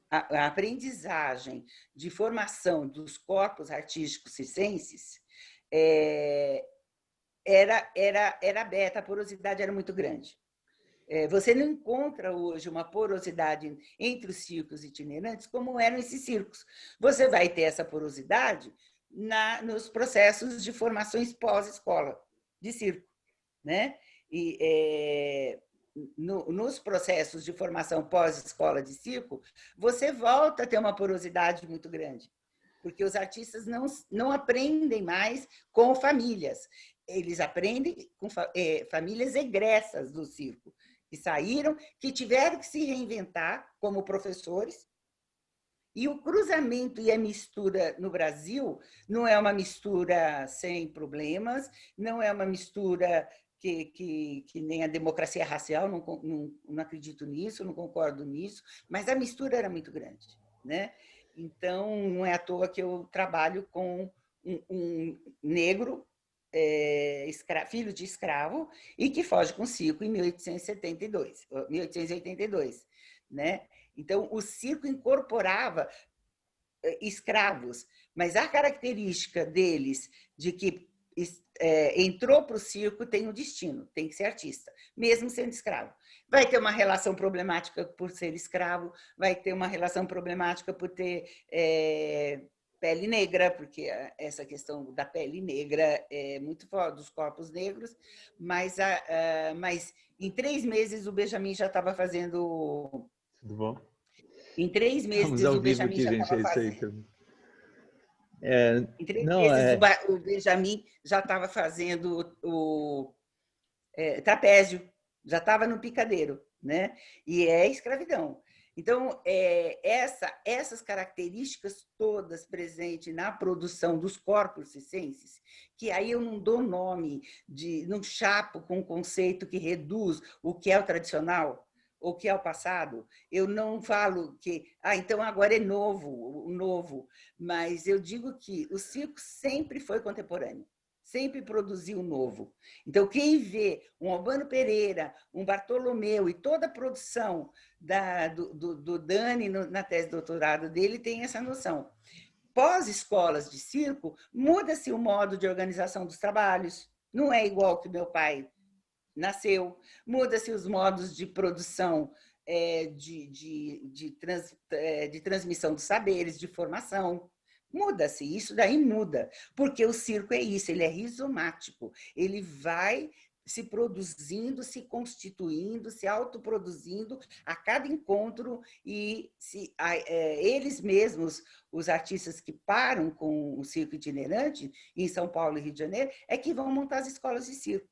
a aprendizagem de formação dos corpos artísticos circenses era aberta, a porosidade era muito grande. Você não encontra hoje uma porosidade entre os circos itinerantes como eram esses circos. Você vai ter essa porosidade nos processos de formações pós-escola de circo, né? E nos processos de formação pós-escola de circo, você volta a ter uma porosidade muito grande, porque os artistas não aprendem mais com famílias, eles aprendem com famílias egressas do circo, que saíram, que tiveram que se reinventar como professores. E o cruzamento e a mistura no Brasil não é uma mistura sem problemas, não é uma mistura que nem a democracia racial, não acredito nisso, não concordo nisso, mas a mistura era muito grande, né? Então, não é à toa que eu trabalho com um negro, filho de escravo, e que foge com circo em 1882, né? Então, o circo incorporava escravos, mas a característica deles de que entrou para o circo tem um destino, tem que ser artista, mesmo sendo escravo. Vai ter uma relação problemática por ser escravo, vai ter uma relação problemática por ter pele negra, porque essa questão da pele negra é muito forte, dos corpos negros, mas em 3 meses o Benjamin já estava fazendo... Tudo bom? Em 3 meses Estamos ao o vivo Benjamin aqui, já gente, estava é isso aí fazendo. também. Em 3 meses o Benjamin já estava fazendo o trapézio, já estava no picadeiro, né? E é escravidão. Então, essas características todas presentes na produção dos corpos circenses, que aí eu não dou nome, não chapo com um conceito que reduz o que é o tradicional, o que é o passado. Eu não falo que, então agora é novo, mas eu digo que o circo sempre foi contemporâneo, sempre produziu novo. Então, quem vê um Albano Pereira, um Bartolomeu e toda a produção do Dani na tese de doutorado dele tem essa noção. Pós-escolas de circo, muda-se o modo de organização dos trabalhos, não é igual que meu pai nasceu, muda-se os modos de produção de transmissão dos saberes, de formação. Muda-se, isso daí muda, porque o circo é isso, ele é rizomático, ele vai se produzindo, se constituindo, se autoproduzindo a cada encontro e eles mesmos, os artistas que param com o circo itinerante em São Paulo e Rio de Janeiro, é que vão montar as escolas de circo.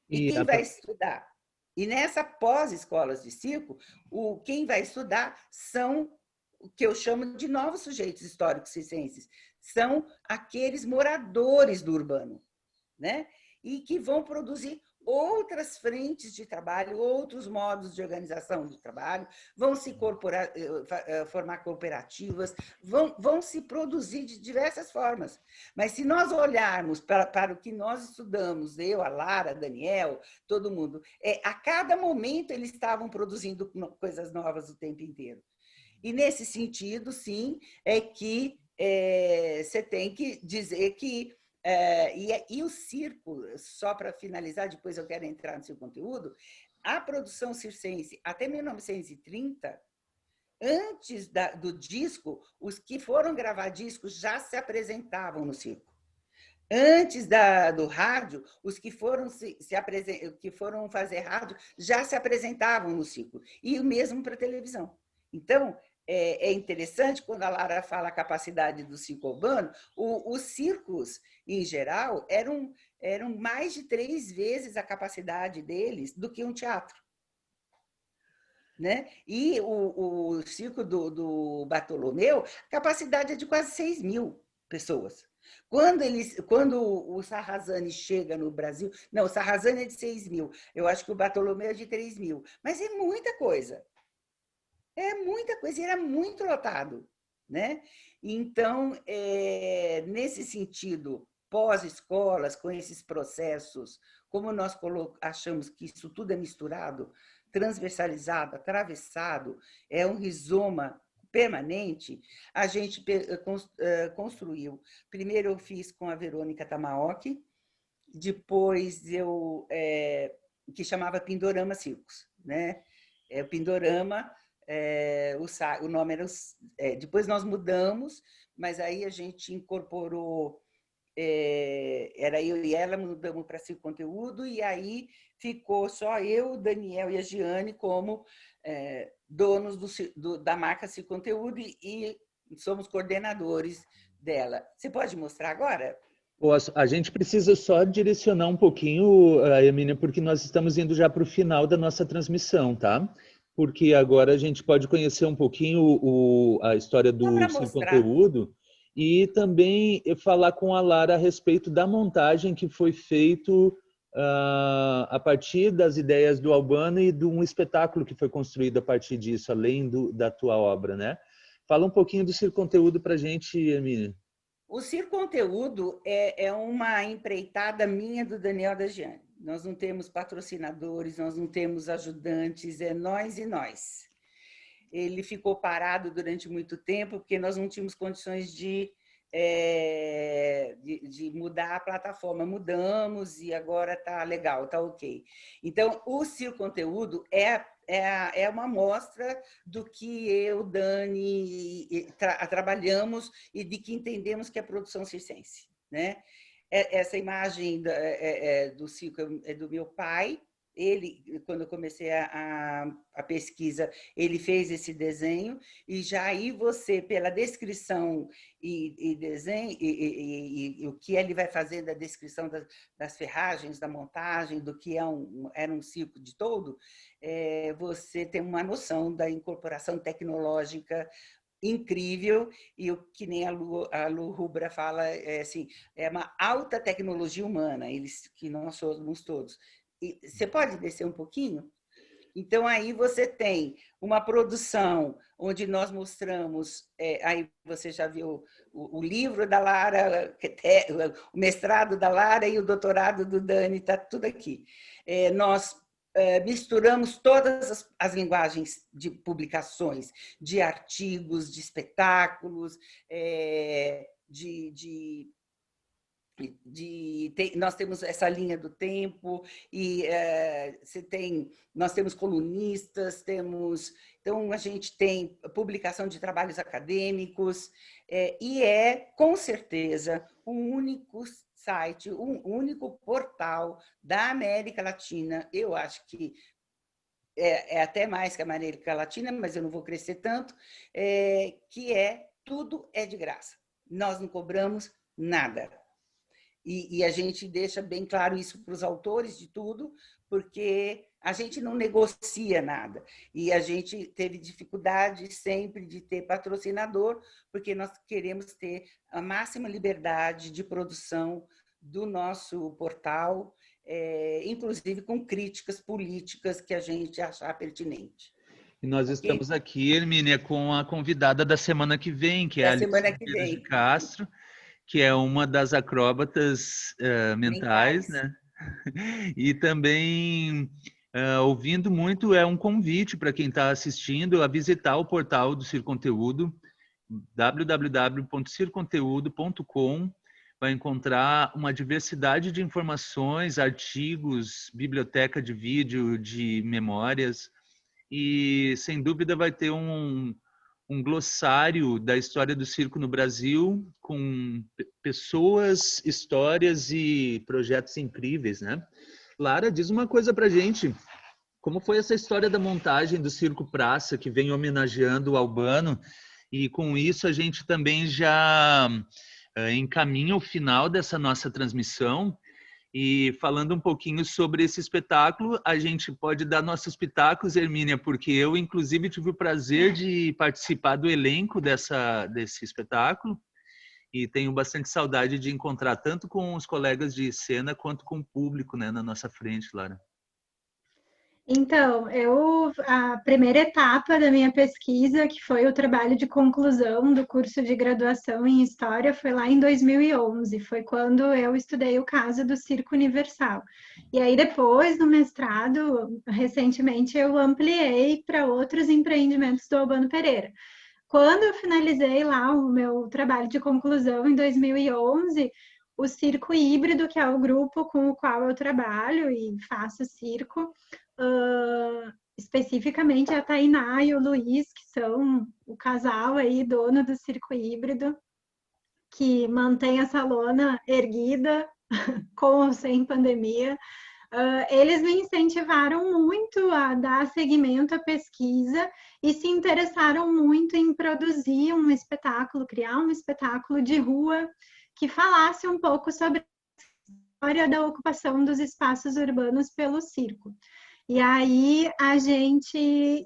E quem vai estudar? E nessa pós-escolas de circo, quem vai estudar são o que eu chamo de novos sujeitos históricos circenses, são aqueles moradores do urbano, né? E que vão produzir outras frentes de trabalho, outros modos de organização de trabalho, vão se formar cooperativas, vão se produzir de diversas formas. Mas se nós olharmos para o que nós estudamos, eu, a Lara, Daniel, todo mundo, a cada momento eles estavam produzindo coisas novas o tempo inteiro. E nesse sentido, sim, é que você tem que dizer que e o circo, só para finalizar, depois eu quero entrar no seu conteúdo, a produção circense, até 1930, antes do disco, os que foram gravar discos já se apresentavam no circo. Antes do rádio, os que foram, que foram fazer rádio já se apresentavam no circo, e o mesmo para televisão. Então, é interessante quando a Lara fala a capacidade do circo urbano, os circos, em geral, eram mais de 3 vezes a capacidade deles do que um teatro. Né? E o circo do Bartolomeu, a capacidade é de quase 6.000 pessoas. Quando o Sarrazani chega no Brasil... Não, o Sarrazani é de 6.000, eu acho que o Bartolomeu é de 3.000, mas é muita coisa. É muita coisa, e era muito lotado. Né? Então, nesse sentido, pós-escolas, com esses processos, como nós achamos que isso tudo é misturado, transversalizado, atravessado, é um rizoma permanente, a gente construiu. Primeiro eu fiz com a Verônica Tamaoki, depois que chamava Pindorama Circos. Né? O Pindorama... o nome era... depois nós mudamos, mas aí a gente incorporou... era eu e ela, mudamos para Circo Conteúdo, e aí ficou só eu, o Daniel e a Giane como donos da marca Circo Conteúdo e somos coordenadores dela. Você pode mostrar agora? A gente precisa só direcionar um pouquinho, Emília, porque nós estamos indo já para o final da nossa transmissão, tá? Porque agora a gente pode conhecer um pouquinho a história do Circo Conteúdo e também falar com a Lara a respeito da montagem que foi feito a partir das ideias do Albano e de um espetáculo que foi construído a partir disso, além da tua obra, né? Fala um pouquinho do Circo Conteúdo para a gente, Emília. O Circo Conteúdo é uma empreitada minha, do Daniel da Giane. Nós não temos patrocinadores, nós não temos ajudantes, é nós e nós. Ele ficou parado durante muito tempo, porque nós não tínhamos condições de mudar a plataforma. Mudamos e agora está legal, está ok. Então, o Circo Conteúdo é uma amostra do que eu, Dani, trabalhamos e de que entendemos que é produção circense. Né? Essa imagem do circo é do meu pai. Ele, quando eu comecei a pesquisa, ele fez esse desenho, e já aí você, pela descrição e desenho, e o que ele vai fazer da descrição das ferragens, da montagem, do que era um circo de todo, você tem uma noção da incorporação tecnológica incrível, e o que nem a Lu Rubra fala, assim, é uma alta tecnologia humana, que nós somos todos. Você pode descer um pouquinho? Então, aí você tem uma produção onde nós mostramos, aí você já viu o livro da Lara, o mestrado da Lara e o doutorado do Dani, está tudo aqui. Nós misturamos todas as linguagens de publicações, de artigos, de espetáculos, nós temos essa linha do tempo, e nós temos colunistas, então a gente tem publicação de trabalhos acadêmicos, e com certeza, um único site, um único portal da América Latina. Eu acho que é até mais que a América Latina, mas eu não vou crescer tanto, que tudo é de graça. Nós não cobramos nada. E a gente deixa bem claro isso para os autores de tudo, porque a gente não negocia nada. E a gente teve dificuldade sempre de ter patrocinador, porque nós queremos ter a máxima liberdade de produção do nosso portal, inclusive com críticas políticas que a gente achar pertinente. E nós estamos aqui, Hermínia, com a convidada da semana que vem, que é a Alice Medeiros de Castro, que é uma das acróbatas mentais, né? E também, ouvindo muito, é um convite para quem está assistindo a visitar o portal do Circo Conteúdo, www.circonteúdo.com. Vai encontrar uma diversidade de informações, artigos, biblioteca de vídeo, de memórias, e sem dúvida vai ter um glossário da história do circo no Brasil, com pessoas, histórias e projetos incríveis, né? Lara, diz uma coisa pra gente. Como foi essa história da montagem do Circo Praça, que vem homenageando o Albano? E com isso a gente também já encaminha o final dessa nossa transmissão. E falando um pouquinho sobre esse espetáculo, a gente pode dar nossos pitacos, Hermínia, porque eu, inclusive, tive o prazer de participar do elenco desse espetáculo e tenho bastante saudade de encontrar tanto com os colegas de cena quanto com o público, né, na nossa frente, Lara. Então, a primeira etapa da minha pesquisa, que foi o trabalho de conclusão do curso de graduação em História, foi lá em 2011, foi quando eu estudei o caso do Circo Universal. E aí depois, no mestrado, recentemente, eu ampliei para outros empreendimentos do Albano Pereira. Quando eu finalizei lá o meu trabalho de conclusão em 2011, o Circo Híbrido, que é o grupo com o qual eu trabalho e faço circo, especificamente a Tainá e o Luiz, que são o casal aí, dono do Circo Híbrido, que mantém essa lona erguida com ou sem pandemia. Eles me incentivaram muito a dar seguimento à pesquisa e se interessaram muito em produzir um espetáculo, criar um espetáculo de rua que falasse um pouco sobre a história da ocupação dos espaços urbanos pelo circo. E aí a gente,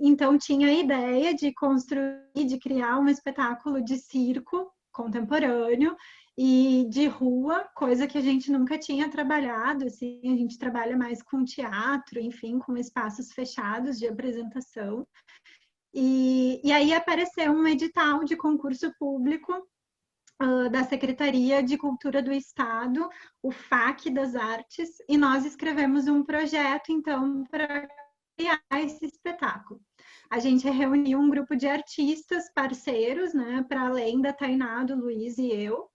então, tinha a ideia de construir, de criar um espetáculo de circo contemporâneo e de rua, coisa que a gente nunca tinha trabalhado, assim, a gente trabalha mais com teatro, enfim, com espaços fechados de apresentação. E aí apareceu um edital de concurso público da Secretaria de Cultura do Estado, o FAC das Artes, e nós escrevemos um projeto, então, para criar esse espetáculo. A gente reuniu um grupo de artistas parceiros, né, para além da Tainá, do Luiz e eu.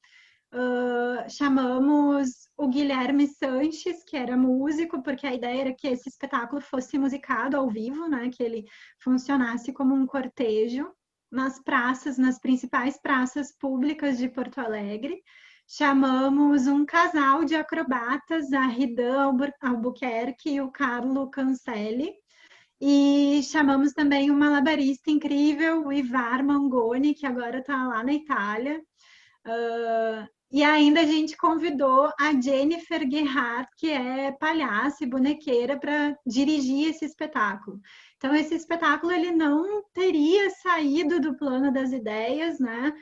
Chamamos o Guilherme Sanches, que era músico, porque a ideia era que esse espetáculo fosse musicado ao vivo, né, que ele funcionasse como um cortejo nas praças, nas principais praças públicas de Porto Alegre. Chamamos um casal de acrobatas, a Ridan Albuquerque e o Carlo Cancelli, e chamamos também um malabarista incrível, o Ivar Mangoni, que agora está lá na Itália. E ainda a gente convidou a Jennifer Gerhardt, que é palhaça e bonequeira, para dirigir esse espetáculo. Então, esse espetáculo ele não teria saído do plano das ideias, né?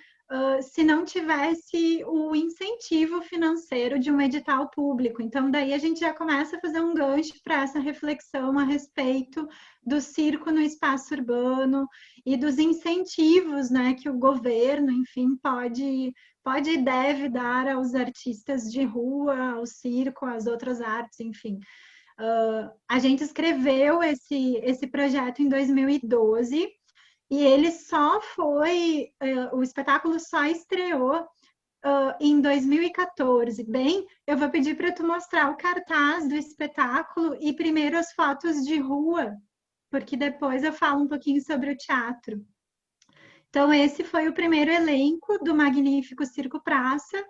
Se não tivesse o incentivo financeiro de um edital público. Então, daí a gente já começa a fazer um gancho para essa reflexão a respeito do circo no espaço urbano e dos incentivos, né, que o governo, enfim, pode e deve dar aos artistas de rua, ao circo, às outras artes, enfim. A gente escreveu esse projeto em 2012, e ele só foi, o espetáculo só estreou em 2014. Bem, eu vou pedir para tu mostrar o cartaz do espetáculo e primeiro as fotos de rua, porque depois eu falo um pouquinho sobre o teatro. Então, esse foi o primeiro elenco do magnífico Circo Praça.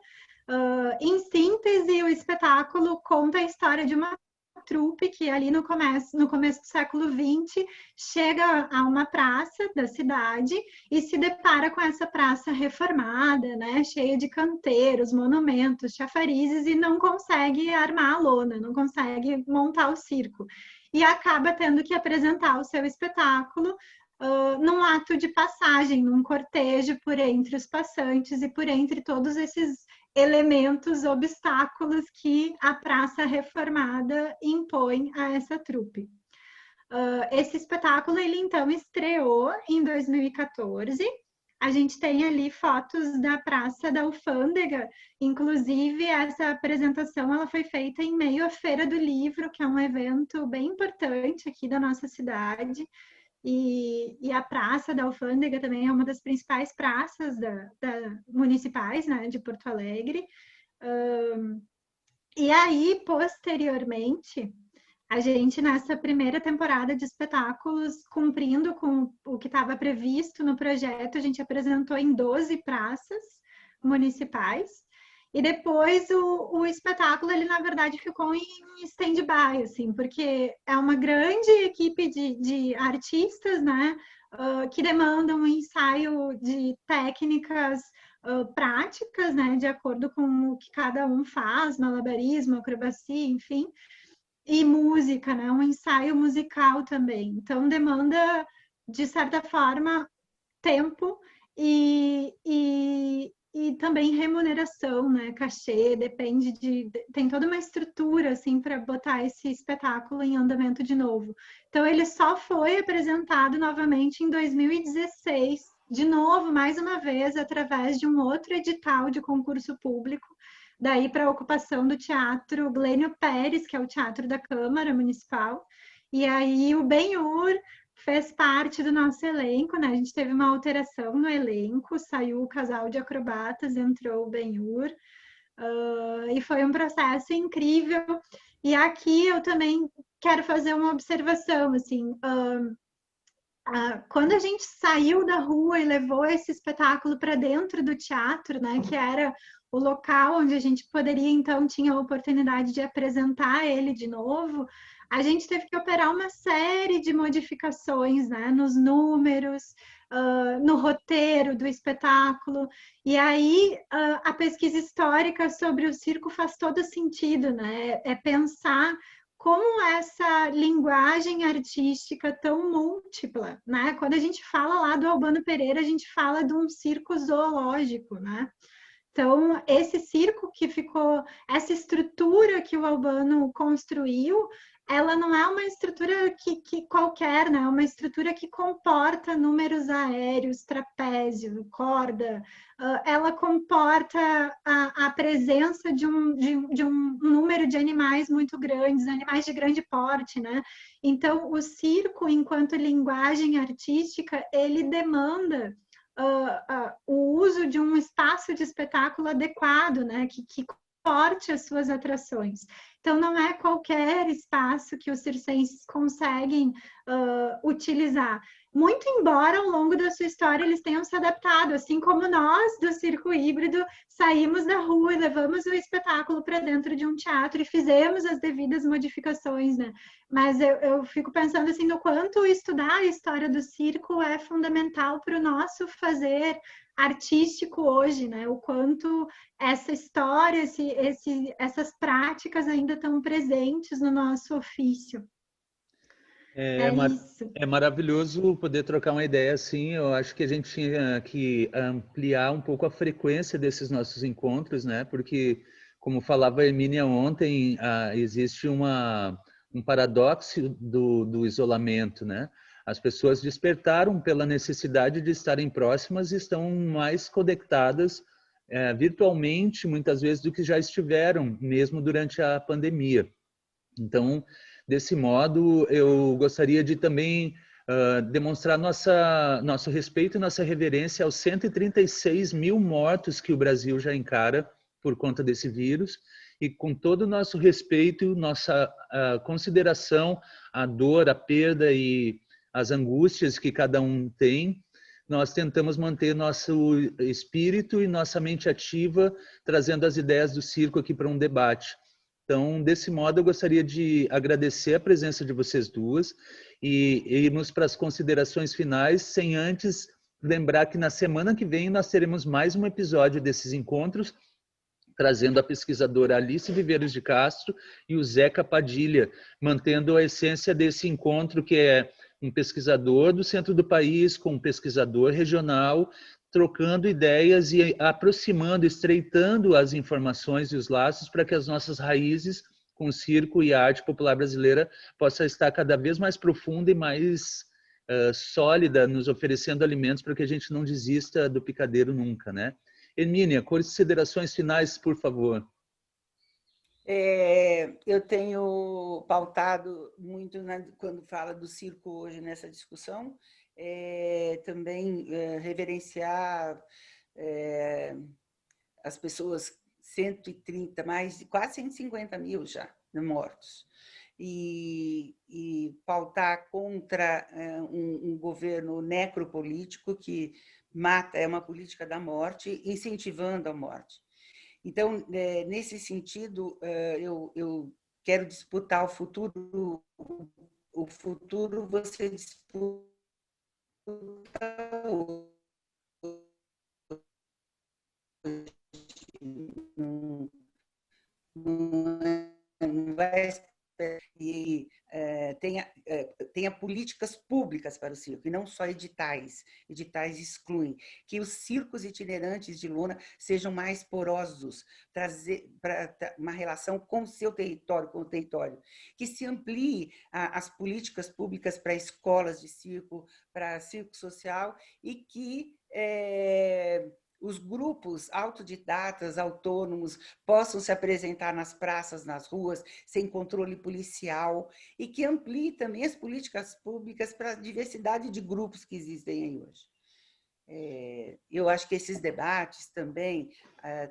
Em síntese, o espetáculo conta a história de uma trupe que ali no começo do século XX chega a uma praça da cidade e se depara com essa praça reformada, né, cheia de canteiros, monumentos, chafarizes, e não consegue armar a lona, não consegue montar o circo. E acaba tendo que apresentar o seu espetáculo num ato de passagem, num cortejo por entre os passantes e por entre todos elementos, obstáculos que a Praça Reformada impõe a essa trupe. Esse espetáculo, ele então estreou em 2014. A gente tem ali fotos da Praça da Alfândega, inclusive essa apresentação ela foi feita em meio à Feira do Livro, que é um evento bem importante aqui da nossa cidade, e a Praça da Alfândega também é uma das principais praças municipais, né, de Porto Alegre. E aí, posteriormente, a gente, nessa primeira temporada de espetáculos, cumprindo com o que estava previsto no projeto, a gente apresentou em 12 praças municipais. E depois o espetáculo, ele na verdade ficou em stand-by, assim, porque é uma grande equipe de artistas, né, que demandam um ensaio de técnicas práticas, né, de acordo com o que cada um faz, malabarismo, acrobacia, enfim. E música, né? Um ensaio musical também. Então, demanda, de certa forma, tempo e também remuneração, né? Cachê, depende tem toda uma estrutura, assim, para botar esse espetáculo em andamento de novo. Então, ele só foi apresentado novamente em 2016, de novo, mais uma vez, através de um outro edital de concurso público, daí para a ocupação do Teatro Glênio Pérez, que é o Teatro da Câmara Municipal. E aí o Ben-Hur fez parte do nosso elenco, né? A gente teve uma alteração no elenco, saiu o casal de acrobatas, entrou o Ben-Hur, e foi um processo incrível. E aqui eu também quero fazer uma observação, assim, quando a gente saiu da rua e levou esse espetáculo para dentro do teatro, né, que era o local onde a gente poderia, então, tinha a oportunidade de apresentar ele de novo, a gente teve que operar uma série de modificações, né, nos números, no roteiro do espetáculo, e aí a pesquisa histórica sobre o circo faz todo sentido, né, é pensar como essa linguagem artística tão múltipla, né? Quando a gente fala lá do Albano Pereira, a gente fala de um circo zoológico, né? Então, esse circo que ficou, essa estrutura que o Albano construiu, ela não é uma estrutura que qualquer, né? É uma estrutura que comporta números aéreos, trapézio, corda, ela comporta a presença de um número de animais muito grandes, animais de grande porte, né? Então, o circo, enquanto linguagem artística, ele demanda o uso de um espaço de espetáculo adequado, né, que comporte as suas atrações. Então, não é qualquer espaço que os circenses conseguem utilizar. Muito embora, ao longo da sua história, eles tenham se adaptado, assim como nós, do circo híbrido, saímos da rua e levamos o espetáculo para dentro de um teatro e fizemos as devidas modificações, né? Mas eu fico pensando assim, no quanto estudar a história do circo é fundamental para o nosso fazer artístico hoje, né? O quanto essa história, essas práticas ainda estão presentes no nosso ofício. É maravilhoso poder trocar uma ideia assim. Eu acho que a gente tinha que ampliar um pouco a frequência desses nossos encontros, né? Porque, como falava a Hermínia ontem, existe um paradoxo do isolamento, né? As pessoas despertaram pela necessidade de estarem próximas e estão mais conectadas virtualmente, muitas vezes, do que já estiveram, mesmo durante a pandemia. Então, desse modo, eu gostaria de também demonstrar nosso respeito e nossa reverência aos 136 mil mortos que o Brasil já encara por conta desse vírus, e com todo o nosso respeito, nossa consideração à dor, à perda e às angústias que cada um tem, nós tentamos manter nosso espírito e nossa mente ativa, trazendo as ideias do circo aqui para um debate. Então, desse modo, eu gostaria de agradecer a presença de vocês duas e irmos para as considerações finais, sem antes lembrar que na semana que vem nós teremos mais um episódio desses encontros, trazendo a pesquisadora Alice Viveiros de Castro e o Zeca Padilha, mantendo a essência desse encontro, que é um pesquisador do centro do país com um pesquisador regional, trocando ideias e aproximando, estreitando as informações e os laços para que as nossas raízes com o circo e a arte popular brasileira possa estar cada vez mais profunda e mais sólida, nos oferecendo alimentos para que a gente não desista do picadeiro nunca, né? Hermínia, considerações finais, por favor. Eu tenho pautado muito quando fala do circo hoje nessa discussão, também reverenciar as pessoas, 130, quase 150 mil já mortos, e pautar contra um governo necropolítico que mata, é uma política da morte, incentivando a morte. Então, nesse sentido, eu quero disputar o futuro. O futuro você disputa hoje. Não vai esperar. E tenha políticas públicas para o circo, e não só editais. Editais excluem. Que os circos itinerantes de lona sejam mais porosos, trazer para uma relação com o seu território, com o território. Que se amplie as políticas públicas para escolas de circo, para circo social, e que os grupos autodidatas, autônomos, possam se apresentar nas praças, nas ruas, sem controle policial, e que amplie também as políticas públicas para a diversidade de grupos que existem aí hoje. Eu acho que esses debates também,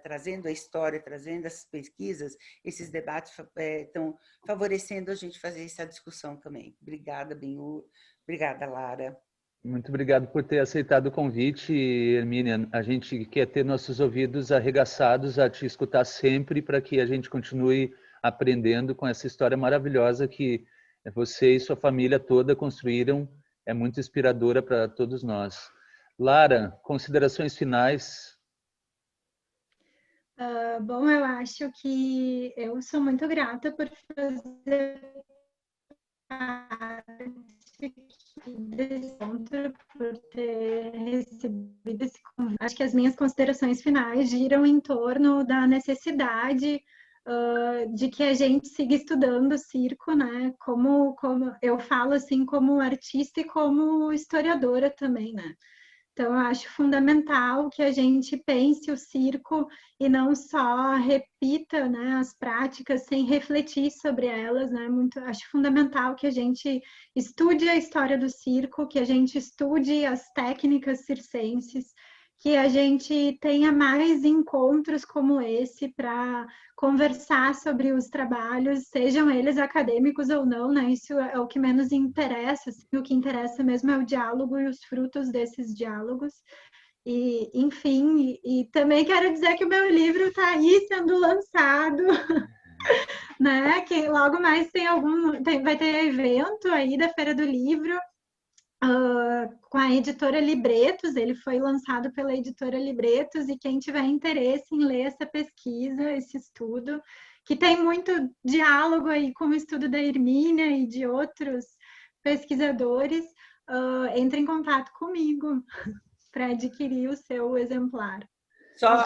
trazendo a história, trazendo essas pesquisas, esses debates estão favorecendo a gente fazer essa discussão também. Obrigada, Benhur. Obrigada, Lara. Muito obrigado por ter aceitado o convite, Hermínia. A gente quer ter nossos ouvidos arregaçados a te escutar sempre para que a gente continue aprendendo com essa história maravilhosa que você e sua família toda construíram. É muito inspiradora para todos nós. Lara, considerações finais? Bom, eu acho que eu sou muito grata por fazer desse encontro, por ter recebido esse convite. Acho que as minhas considerações finais giram em torno da necessidade de que a gente siga estudando circo, né? Como eu falo assim, como artista e como historiadora também, né? Então, eu acho fundamental que a gente pense o circo e não só repita, né, as práticas sem refletir sobre elas, né? Acho fundamental que a gente estude a história do circo, que a gente estude as técnicas circenses, que a gente tenha mais encontros como esse para conversar sobre os trabalhos, sejam eles acadêmicos ou não, né? Isso é o que menos interessa, assim, o que interessa mesmo é o diálogo e os frutos desses diálogos. E, enfim, e também quero dizer que o meu livro está aí sendo lançado, né? Que logo mais vai ter evento aí da Feira do Livro, com a editora Libretos. Ele foi lançado pela editora Libretos, e quem tiver interesse em ler essa pesquisa, esse estudo, que tem muito diálogo aí com o estudo da Hermínia e de outros pesquisadores, entre em contato comigo para adquirir o seu exemplar. Só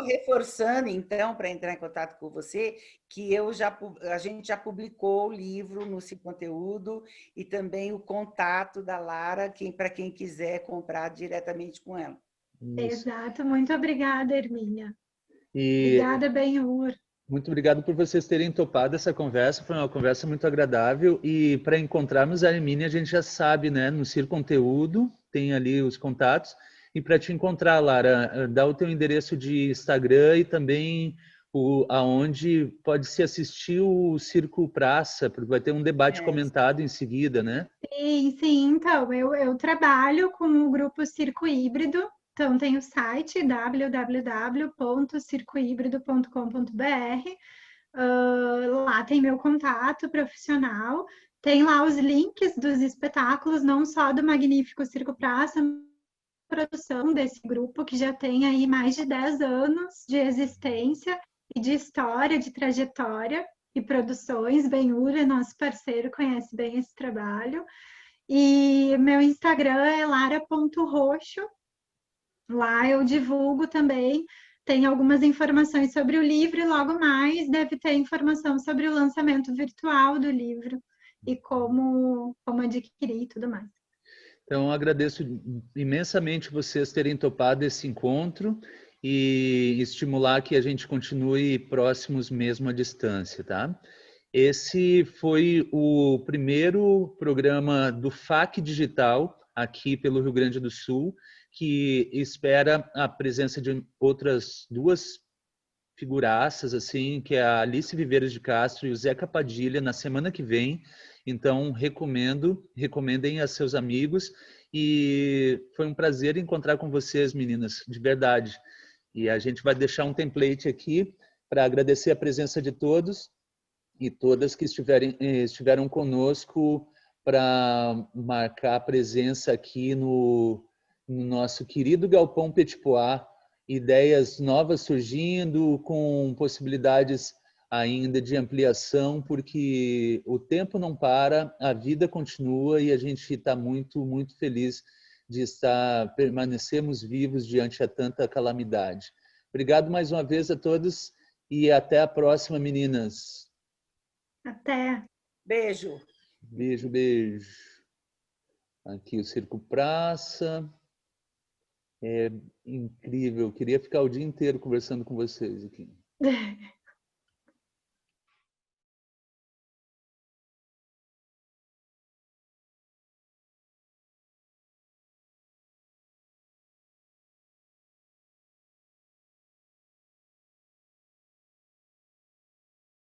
reforçando, então, para entrar em contato com você, que a gente já publicou o livro no Circo Conteúdo, e também o contato da Lara, para quem quiser comprar diretamente com ela. Isso. Exato. Muito obrigada, Hermínia. Obrigada, Benhur. Muito obrigado por vocês terem topado essa conversa. Foi uma conversa muito agradável. E para encontrarmos a Hermínia, a gente já sabe, né? No Circo Conteúdo, tem ali os contatos. E para te encontrar, Lara, dá o teu endereço de Instagram e também aonde pode se assistir o Circo Praça, porque vai ter um debate comentado em seguida, né? Sim. Então, eu trabalho com o grupo Circo Híbrido. Então, tem o site www.circohíbrido.com.br. Lá tem meu contato profissional. Tem lá os links dos espetáculos, não só do Magnífico Circo Praça, produção desse grupo, que já tem aí mais de 10 anos de existência e de história, de trajetória e produções. Benhur é nosso parceiro, conhece bem esse trabalho. E meu Instagram é lara.roxo, Lá eu divulgo também, tem algumas informações sobre o livro e logo mais deve ter informação sobre o lançamento virtual do livro e como adquirir e tudo mais. Então, agradeço imensamente vocês terem topado esse encontro e estimular que a gente continue próximos mesmo à distância, tá? Esse foi o primeiro programa do FAQ Digital aqui pelo Rio Grande do Sul, que espera a presença de outras duas figuraças, assim, que é a Alice Viveiros de Castro e o Zeca Padilha na semana que vem. Então, recomendem a seus amigos e foi um prazer encontrar com vocês, meninas, de verdade. E a gente vai deixar um template aqui para agradecer a presença de todos e todas que estiveram conosco para marcar a presença aqui no nosso querido Galpão Petit Pois, ideias novas surgindo, com possibilidades ainda de ampliação, porque o tempo não para, a vida continua e a gente está muito, muito feliz de permanecermos vivos diante a tanta calamidade. Obrigado mais uma vez a todos e até a próxima, meninas. Até! Beijo! Beijo, beijo. Aqui o Circo Praça. É incrível. Eu queria ficar o dia inteiro conversando com vocês aqui.